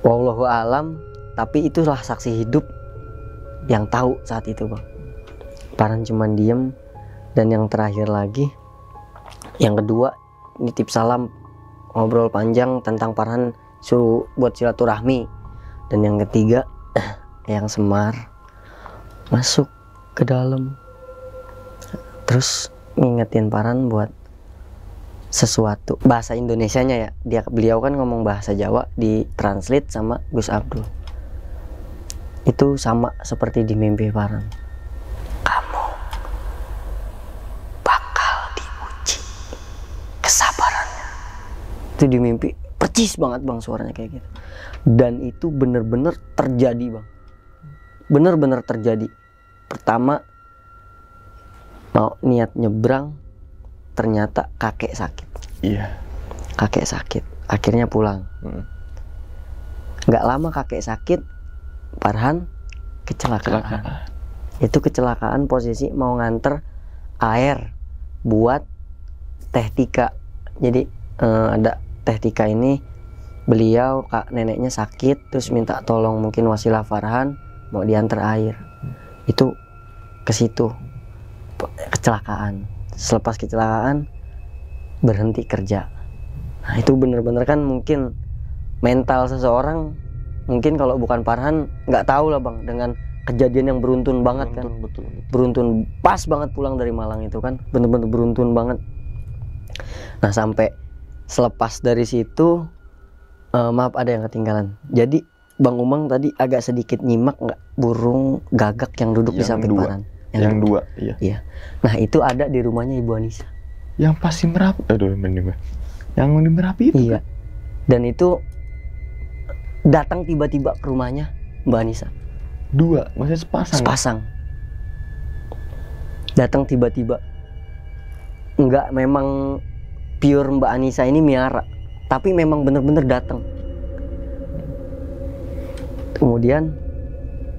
Wallahu alam, tapi itulah saksi hidup yang tahu saat itu bang. Farhan cuman diem. Dan yang terakhir lagi, yang kedua, nitip salam, ngobrol panjang tentang Farhan suruh buat silaturahmi. Dan yang ketiga, yang Semar masuk ke dalam, terus ngingetin Farhan buat sesuatu, bahasa Indonesianya ya. Beliau kan ngomong bahasa Jawa, ditranslate sama Gus Abdul. Itu sama seperti di mimpi Farhan. Kamu bakal diuji kesabarannya. Itu di mimpi percis banget bang suaranya kayak gitu. Dan itu bener-bener terjadi bang. Bener-bener terjadi. Pertama mau niat nyebrang, ternyata kakek sakit. Iya. Kakek sakit. Akhirnya pulang. Nggak lama kakek sakit, Farhan kecelakaan. Itu kecelakaan posisi mau nganter air buat Teh Tika. Jadi ada Teh Tika ini, beliau neneknya sakit, terus minta tolong mungkin wasilah Farhan mau diantar air. Itu ke situ kecelakaan. Selepas kecelakaan berhenti kerja. Nah itu bener-bener kan mungkin mental seseorang, mungkin kalau bukan Farhan nggak tahu lah bang, dengan kejadian yang beruntun banget kan. Betul. Beruntun, pas banget pulang dari Malang itu kan, bener-bener beruntun banget. Nah sampai selepas dari situ, maaf ada yang ketinggalan. Jadi Bang Umang tadi agak sedikit nyimak nggak burung gagak yang duduk di samping Farhan? Yang dua, iya. Iya. Nah itu ada di rumahnya Ibu Anissa. Yang pasti Merapi, yang di Merapi itu. Iya. Dan itu datang tiba-tiba ke rumahnya Mbak Anissa. 2, maksudnya sepasang. Sepasang. Datang tiba-tiba. Enggak memang pure Mbak Anissa ini miara, tapi memang bener-bener datang. Kemudian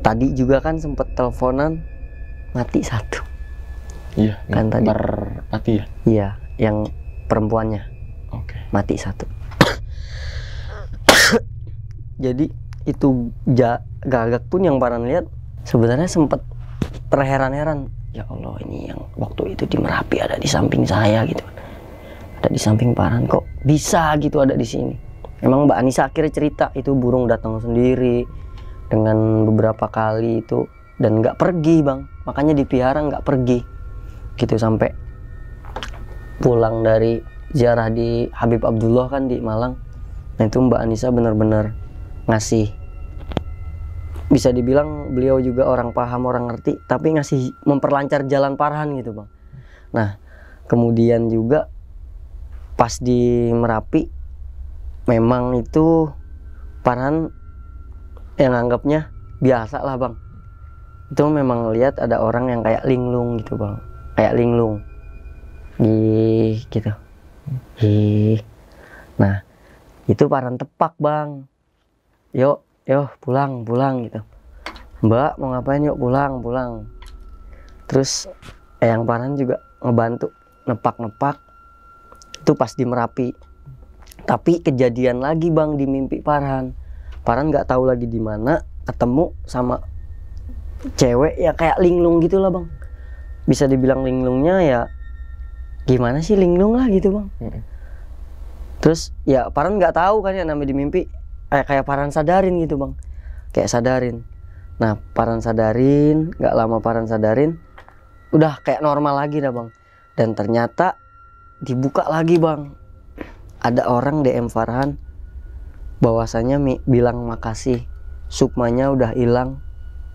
tadi juga kan sempet teleponan, mati 1. Iya, kan tadi mati ya? Iya, yang perempuannya. Oke. Mati 1. Jadi itu gagak pun yang Farhan lihat sebenarnya sempet terheran-heran, ya Allah ini yang waktu itu di Merapi ada di samping saya gitu, ada di samping Farhan, kok bisa gitu ada di sini. Emang Mbak Anissa akhirnya cerita itu burung datang sendiri dengan beberapa kali itu dan nggak pergi bang, makanya dipelihara nggak pergi gitu sampai pulang dari ziarah di Habib Abdullah kan di Malang. Nah itu Mbak Anissa benar-benar ngasih, bisa dibilang beliau juga orang paham, orang ngerti, tapi ngasih memperlancar jalan Farhan gitu bang. Nah kemudian juga pas di Merapi memang itu Farhan yang anggapnya biasa lah bang, itu memang lihat ada orang yang kayak linglung gitu bang, kayak linglung gitu. Nah itu Farhan tepak bang, yuk pulang gitu, Mbak mau ngapain, yuk pulang. Terus yang Farhan juga ngebantu nepak itu pas di Merapi. Tapi kejadian lagi bang di mimpi Farhan nggak tahu lagi di mana ketemu sama cewek ya kayak linglung gitulah bang, bisa dibilang linglungnya ya gimana sih, linglung lah gitu bang. Terus ya Farhan nggak tahu kan ya namanya di mimpi, kayak Farhan sadarin gitu bang, kayak sadarin. Nah Farhan sadarin, nggak lama Farhan sadarin udah kayak normal lagi dah bang. Dan ternyata dibuka lagi bang, ada orang DM Farhan bahwasanya bilang makasih, sukmanya udah hilang,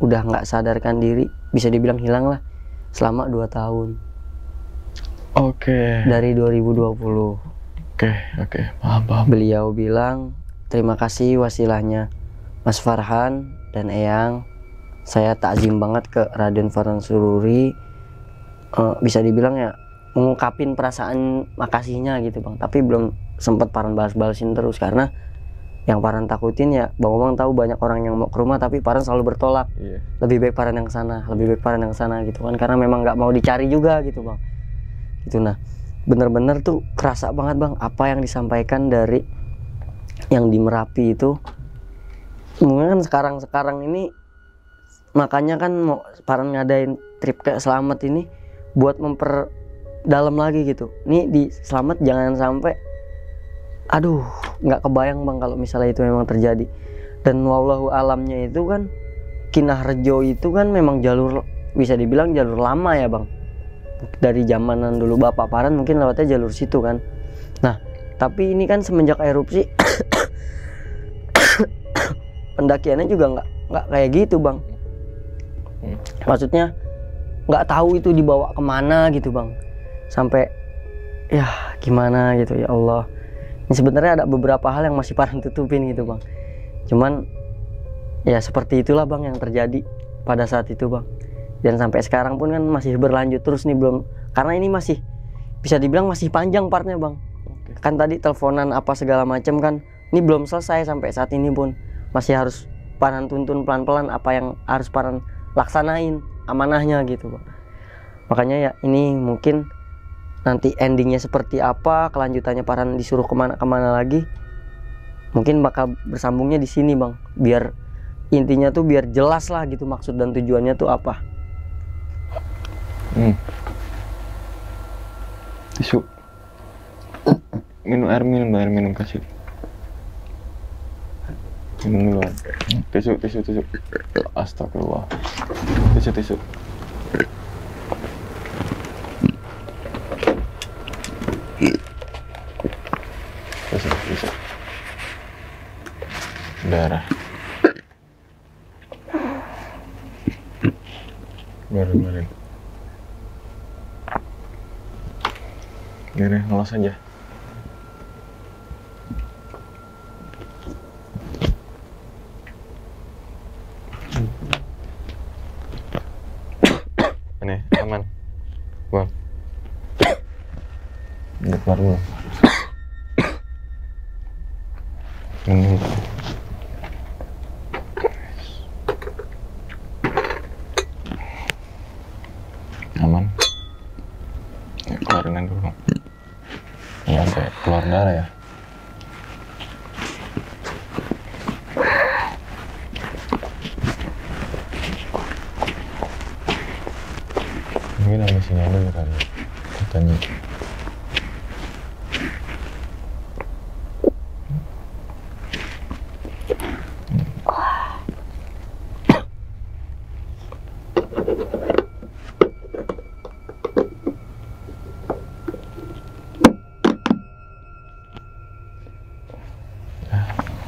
udah nggak sadarkan diri, bisa dibilang hilang lah selama 2 tahun. Oke. Dari 2020. Oke, paham. Beliau bilang terima kasih wasilahnya Mas Farhan dan Eyang, saya takzim banget ke Raden Farhan Sururi, bisa dibilang ya mengungkapin perasaan makasihnya gitu bang. Tapi belum sempat Farhan balas-balasin terus karena yang Farhan takutin ya Bang Omang tahu banyak orang yang mau ke rumah tapi Farhan selalu bertolak. Lebih baik Farhan yang sana, gitu kan, karena memang nggak mau dicari juga gitu bang. Gitu. Nah bener-bener tuh kerasa banget bang apa yang disampaikan dari yang di Merapi itu. Mungkin kan sekarang ini makanya kan mau Farhan ngadain trip ke Slamet ini buat memperdalam lagi gitu. Nih di Slamet jangan sampai nggak kebayang bang kalau misalnya itu memang terjadi. Dan wallahu alamnya itu kan Kinarjo itu kan memang jalur, bisa dibilang jalur lama ya bang, dari zamanan dulu Bapak Farhan mungkin lewatnya jalur situ kan. Nah tapi ini kan semenjak erupsi pendakiannya juga nggak kayak gitu bang. Maksudnya nggak tahu itu dibawa kemana gitu bang, sampai ya gimana gitu. Ya Allah, ini sebenarnya ada beberapa hal yang masih Farhan tutupin gitu bang. Cuman ya seperti itulah bang yang terjadi pada saat itu bang. Dan sampai sekarang pun kan masih berlanjut terus nih, belum, karena ini masih bisa dibilang masih panjang partnya bang. Kan tadi teleponan apa segala macam kan, ini belum selesai sampai saat ini pun masih harus Farhan tuntun pelan-pelan apa yang harus Farhan laksanain amanahnya gitu bang. Makanya ya ini mungkin nanti endingnya seperti apa, kelanjutannya Farhan disuruh kemana lagi, mungkin bakal bersambungnya di sini bang, biar intinya tuh biar jelas lah gitu maksud dan tujuannya tuh apa. Tisu. Air minum kasih. Minum dulu. Tisu. Astagfirullah. Tisu. Tisu. Darah. Biarin. Gini, ngelos aja. Ini aman. Buang. Udah keluar dulu. Ini. Aman. Ya, keluarin dulu. Ya, sampai keluar darah ya. sini dulu kali ya. Katanya.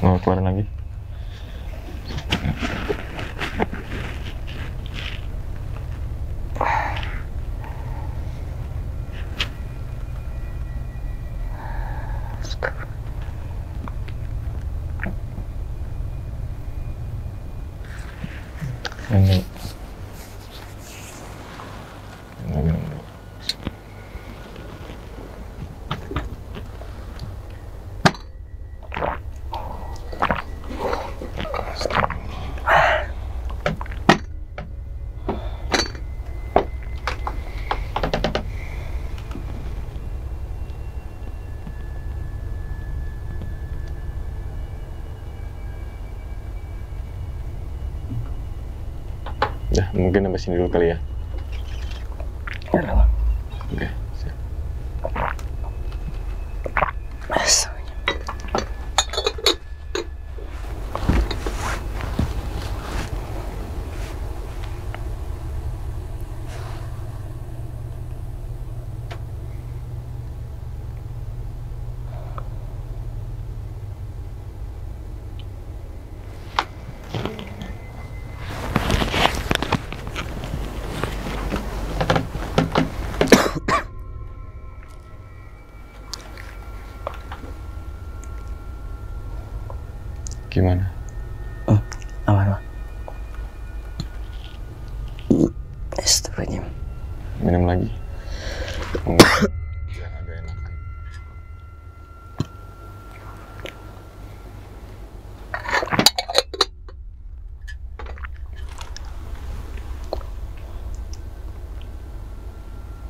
Mau keluar lagi? Ini. Ya, mungkin sampai sini dulu kali ya. Ya udah, Bang. Oke, siap. Gimana? Aman, Bang. Astagfirullahaladzim. Minum lagi? Enggak. Biar agak enakan.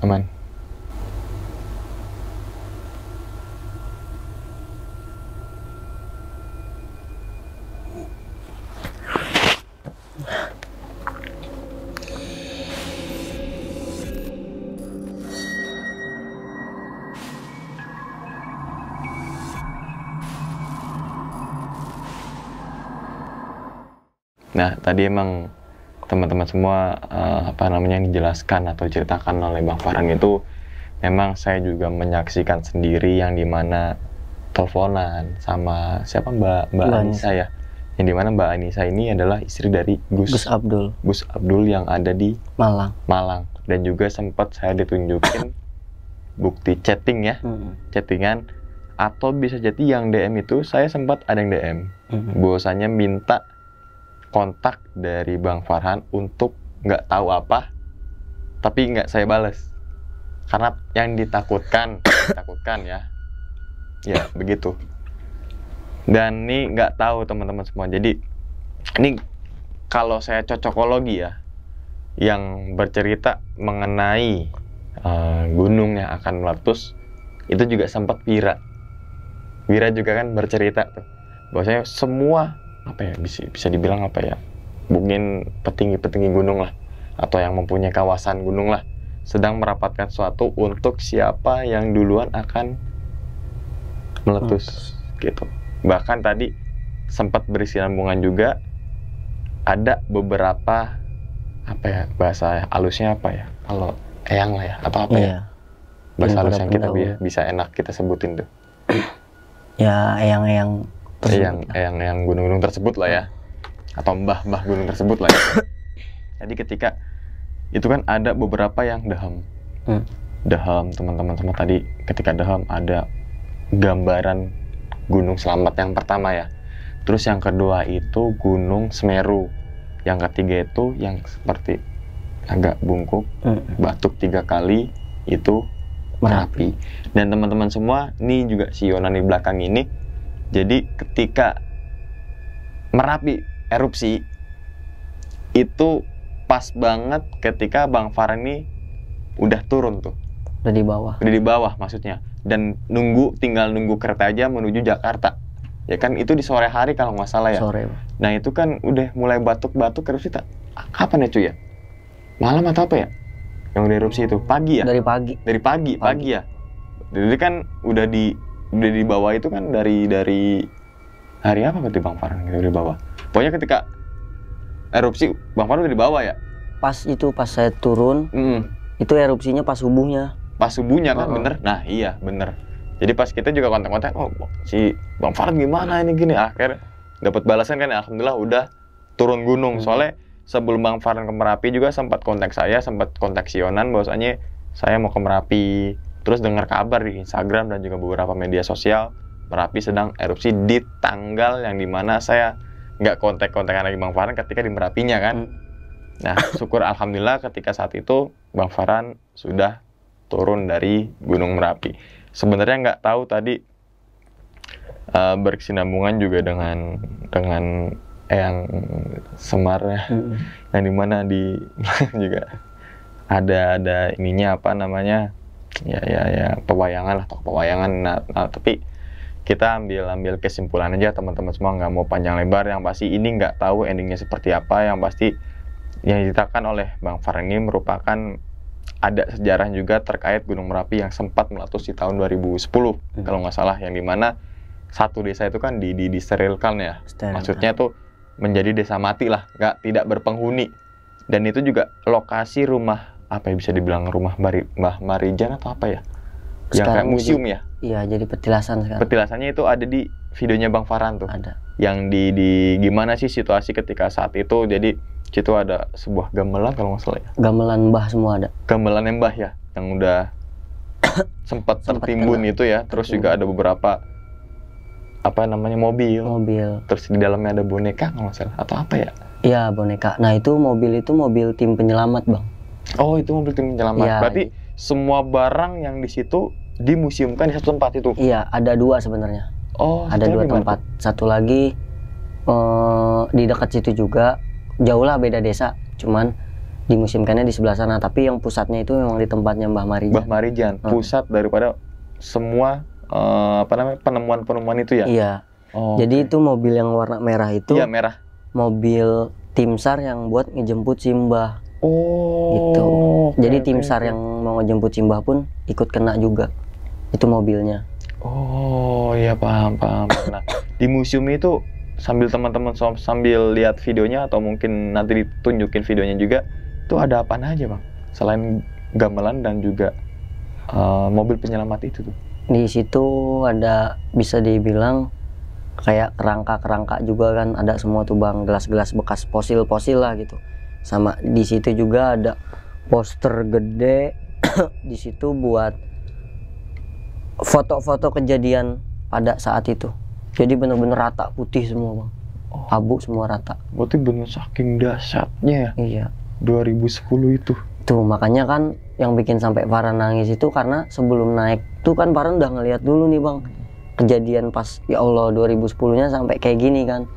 Aman. Nah, tadi emang teman-teman semua dijelaskan atau diceritakan oleh Bang Farhan itu memang saya juga menyaksikan sendiri yang dimana teleponan sama siapa Mbak Anissa ya, yang dimana Mbak Anissa ini adalah istri dari Gus Abdul yang ada di Malang dan juga sempat saya ditunjukin bukti chatting ya, chattingan atau bisa jadi yang DM itu saya sempat ada yang DM bahwasanya minta kontak dari Bang Farhan untuk nggak tahu apa, tapi nggak saya balas karena yang ditakutkan ya begitu. Dan ini nggak tahu teman-teman semua. Jadi ini kalau saya cocokologi ya, yang bercerita mengenai gunung yang akan meletus itu juga sempat Wira juga kan bercerita tuh bahwasanya semua apa ya bisa dibilang apa ya, mungkin petinggi gunung lah atau yang mempunyai kawasan gunung lah sedang merapatkan sesuatu untuk siapa yang duluan akan meletus gitu. Bahkan tadi sempat berkesinambungan juga ada beberapa apa ya, bahasa halusnya apa ya, kalau eyang lah ya atau apa ya, bahasa halus yang kita bisa enak kita sebutin tuh ya, eyang gunung-gunung tersebut lah ya, atau mbah gunung tersebut lah ya. Jadi ketika itu kan ada beberapa yang daham teman-teman semua. Tadi ketika daham ada gambaran Gunung Selamat yang pertama ya, terus yang kedua itu Gunung Semeru, yang ketiga itu yang seperti agak bungkuk batuk 3 kali itu Merapi. Dan teman-teman semua ini juga si Yonan di belakang ini, jadi ketika Merapi erupsi itu pas banget ketika Bang Farhan ini udah turun tuh. Udah di bawah maksudnya. Dan tinggal nunggu kereta aja menuju Jakarta. Ya kan itu di sore hari kalau nggak salah ya. Sore. Nah itu kan udah mulai batuk-batuk erupsi kapan ya cuy ya? Malam atau apa ya? Yang udah erupsi itu pagi ya? Dari pagi. Dari pagi ya. Jadi kan udah di bawah itu kan dari hari apa berarti Bang Farhan gitu di bawah. Pokoknya ketika erupsi Bang Farhan udah di bawah ya. Pas saya turun, itu erupsinya pas subuhnya. Pas subuhnya kan bener. Nah iya bener. Jadi pas kita juga kontak-kontak, oh si Bang Farhan gimana ini gini. Akhirnya dapat balasan kan, alhamdulillah udah turun gunung. Soalnya sebelum Bang Farhan ke Merapi juga sempat kontak saya, sempat kontak si Yonan bahwasanya saya mau ke Merapi. Terus dengar kabar di Instagram dan juga beberapa media sosial Merapi sedang erupsi di tanggal yang dimana saya nggak kontak-kontakan lagi Bang Farhan ketika di Merapinya kan. Nah syukur alhamdulillah ketika saat itu Bang Farhan sudah turun dari Gunung Merapi. Sebenarnya nggak tahu tadi berkesinambungan juga dengan yang Semar ya, yang dimana di juga ada ininya apa namanya ya pewayangan lah, tokoh pewayangan. Nah, tapi kita ambil kesimpulan aja teman-teman semua, nggak mau panjang lebar. Yang pasti ini nggak tahu endingnya seperti apa. Yang pasti yang diceritakan oleh Bang Farhan ini merupakan ada sejarah juga terkait Gunung Merapi yang sempat meletus di tahun 2010 kalau nggak salah, yang dimana satu desa itu kan disterilkan ya. Maksudnya tuh menjadi desa mati lah, tidak berpenghuni. Dan itu juga lokasi rumah apa ya, bisa dibilang rumah Mbah Marijan atau apa ya? Yang kayak museum ya? Iya, jadi petilasan sekarang. Petilasannya itu ada di videonya Bang Farhan tuh. Ada. Yang di gimana sih situasi ketika saat itu. Jadi situ ada sebuah gamelan kalau nggak salah ya. Gamelan Mbah semua ada. Gamelan Mbah ya, yang udah sempat tertimbun itu ya. Terus juga ada beberapa apa namanya mobil. Terus di dalamnya ada boneka kalau nggak salah atau apa ya? Iya, boneka. Nah itu mobil tim penyelamat Bang. Oh itu mobil tim penyelamat. Ya. Berarti semua barang yang di situ dimuseumkan di satu tempat itu? Iya, ada dua sebenarnya. Oh, ada dua tempat. Satu lagi di dekat situ juga, jauh lah beda desa. Cuman dimuseumkannya di sebelah sana. Tapi yang pusatnya itu memang di tempatnya Mbah Marijan. Mbah Marijan, pusat daripada semua penemuan-penemuan itu ya? Iya. Oh, jadi itu mobil yang warna merah itu. Iya merah. Mobil tim SAR yang buat ngejemput si Mbah. Oh. Gitu. Jadi tim SAR yang mau ngejemput si Mbah pun ikut kena juga. Itu mobilnya. Oh iya paham. Nah di museum itu sambil teman-teman sambil lihat videonya atau mungkin nanti ditunjukin videonya juga, itu ada apa aja Bang? Selain gamelan dan juga mobil penyelamat itu tuh. Di situ ada bisa dibilang kayak kerangka juga kan, ada semua tuh Bang, gelas-gelas bekas fosil lah gitu. Sama di situ juga ada poster gede di situ buat foto-foto kejadian pada saat itu. Jadi bener-bener rata putih semua Bang. Abu semua rata. Berarti bener saking dahsyatnya ya. Iya. 2010 itu. Tuh makanya kan yang bikin sampai Farhan nangis itu karena sebelum naik tuh kan Farhan udah ngeliat dulu nih Bang, kejadian pas ya Allah 2010-nya sampai kayak gini kan.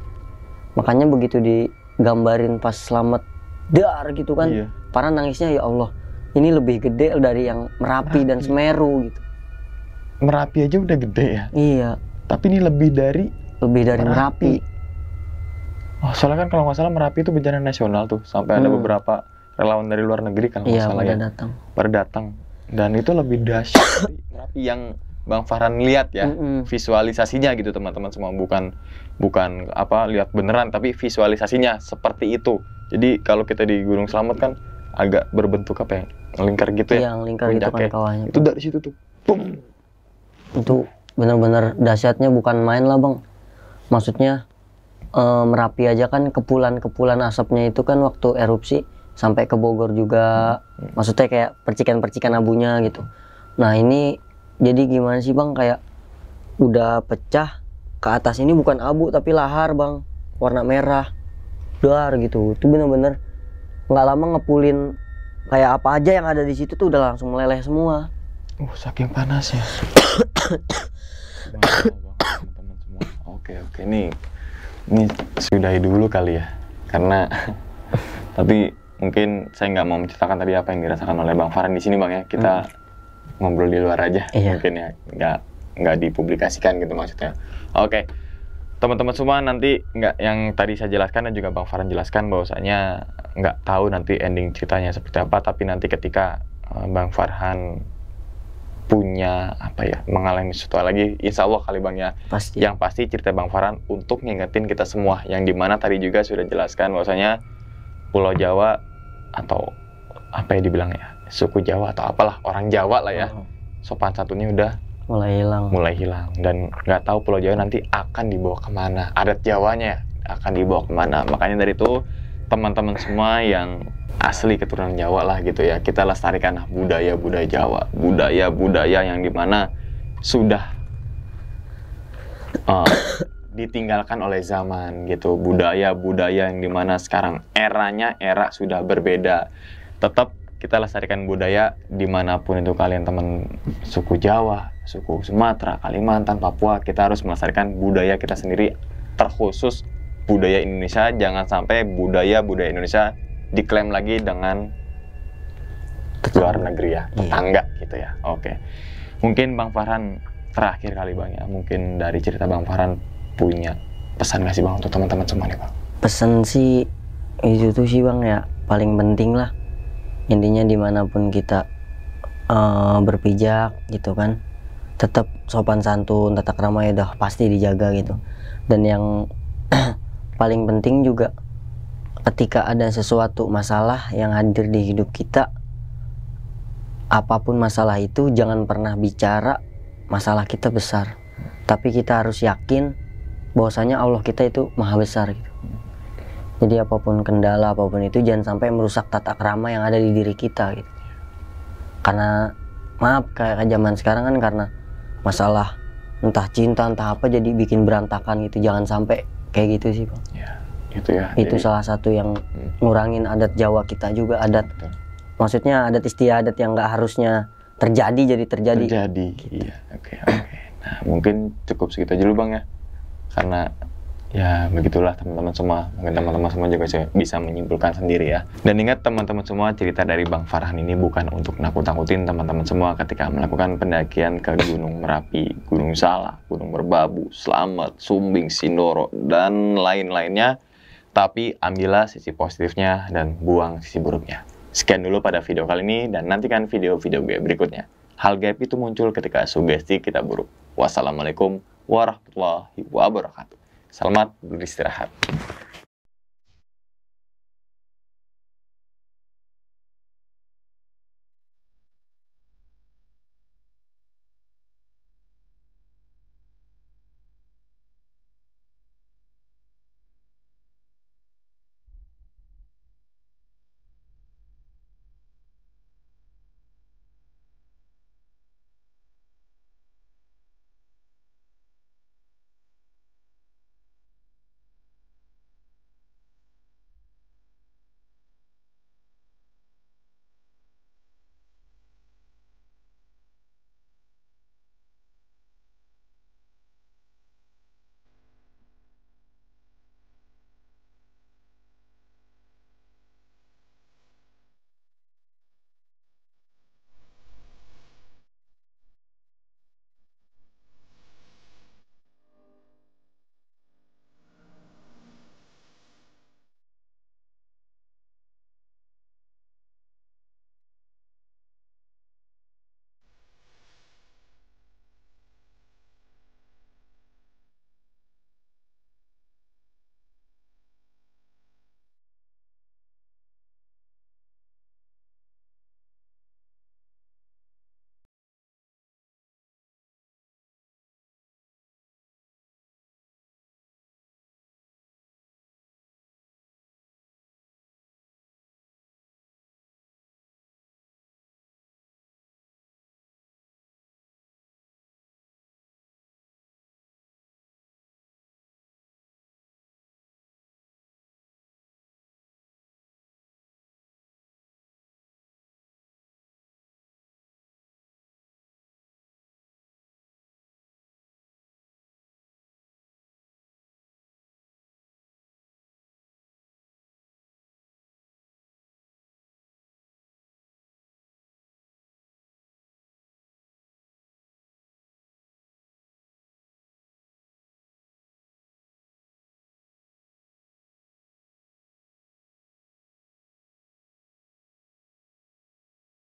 Makanya begitu digambarin pas selamat dar gitu kan, iya. Farhan nangisnya ya Allah, ini lebih gede dari yang Merapi dan Semeru gitu. Merapi aja udah gede ya? Iya. Tapi ini lebih dari Merapi. Oh, soalnya kan kalau nggak salah Merapi itu bencana nasional tuh, sampai ada beberapa relawan dari luar negeri kalau nggak salah ya. Pada datang. Dan itu lebih dahsyat dari Merapi yang Bang Farhan lihat ya, visualisasinya gitu teman-teman semua, bukan apa lihat beneran, tapi visualisasinya seperti itu. Jadi kalau kita di Gunung Slamet kan agak berbentuk apa ya, ngelingkar gitu ya. Yang lingkar itu kan kawahnya. Itu dari situ tuh, boom. Itu benar-benar dahsyatnya bukan main lah Bang. Maksudnya Merapi aja kan kepulan asapnya itu kan waktu erupsi sampai ke Bogor juga. Maksudnya kayak percikan-percikan abunya gitu. Nah ini jadi gimana sih Bang, kayak udah pecah ke atas ini bukan abu tapi lahar Bang, warna merah dar gitu. Itu bener-bener nggak lama ngepulin kayak apa aja yang ada di situ tuh udah langsung meleleh semua. Saking panasnya. Teman-teman semua. Oke, ini sudahi dulu kali ya, karena tapi mungkin saya nggak mau menceritakan tadi apa yang dirasakan oleh Bang Farhan di sini Bang ya. Kita ngobrol di luar aja, mungkin ya, nggak dipublikasikan gitu maksudnya. Oke. teman-teman semua nanti nggak, yang tadi saya jelaskan dan juga Bang Farhan jelaskan bahwasanya nggak tahu nanti ending ceritanya seperti apa, tapi nanti ketika Bang Farhan punya apa ya, mengalami sesuatu lagi, insya Allah kali Bang ya. Pasti. Yang pasti cerita Bang Farhan untuk ngingetin kita semua, yang dimana tadi juga sudah jelaskan bahwasanya Pulau Jawa atau apa ya dibilang ya, suku Jawa atau apalah, orang Jawa lah ya, sopan santunnya udah mulai hilang dan nggak tahu Pulau Jawa nanti akan dibawa kemana, adat Jawanya akan dibawa kemana. Makanya dari itu teman-teman semua yang asli keturunan Jawa lah gitu ya, kita lestarikan budaya-budaya Jawa, budaya-budaya yang dimana sudah ditinggalkan oleh zaman gitu, budaya-budaya yang dimana sekarang era sudah berbeda. Tetap kita lestarikan budaya dimanapun itu kalian, teman suku Jawa, suku Sumatera, Kalimantan, Papua, kita harus melestarikan budaya kita sendiri, terkhusus budaya Indonesia. Jangan sampai budaya-budaya Indonesia diklaim lagi dengan luar negeri ya, tetangga gitu ya. Oke. Mungkin Bang Farhan terakhir kali Bang ya, mungkin dari cerita Bang Farhan punya pesan nggak sih Bang untuk teman-teman semua nih Bang? Pesan sih itu tuh sih Bang ya, paling penting lah. Intinya dimanapun kita berpijak gitu kan, tetap sopan santun, tata krama ya udah pasti dijaga gitu. Dan yang paling penting juga, ketika ada sesuatu masalah yang hadir di hidup kita, apapun masalah itu, jangan pernah bicara masalah kita besar, tapi kita harus yakin bahwasanya Allah kita itu maha besar gitu. Jadi apapun kendala, apapun itu, jangan sampai merusak tata krama yang ada di diri kita gitu. Karena maaf, kayak zaman sekarang kan karena masalah entah cinta entah apa jadi bikin berantakan gitu. Jangan sampai kayak gitu sih Bang. Ya, gitu ya. Itu jadi, salah satu yang ngurangin adat Jawa kita juga, adat betul. Maksudnya adat istiadat yang nggak harusnya terjadi jadi terjadi. Gitu. Iya, oke. Nah, mungkin cukup segitu aja dulu Bang ya. Karena ya begitulah teman-teman semua, mungkin teman-teman semua juga bisa menyimpulkan sendiri ya. Dan ingat teman-teman semua, cerita dari Bang Farhan ini bukan untuk nakut-nakutin teman-teman semua ketika melakukan pendakian ke Gunung Merapi, Gunung Salak, Gunung Merbabu, Slamet, Sumbing, Sindoro, dan lain-lainnya. Tapi ambillah sisi positifnya dan buang sisi buruknya. Sekian dulu pada video kali ini, dan nantikan video-video gue berikutnya. Hal gaib itu muncul ketika sugesti kita buruk. Wassalamualaikum warahmatullahi wabarakatuh. Selamat beristirahat.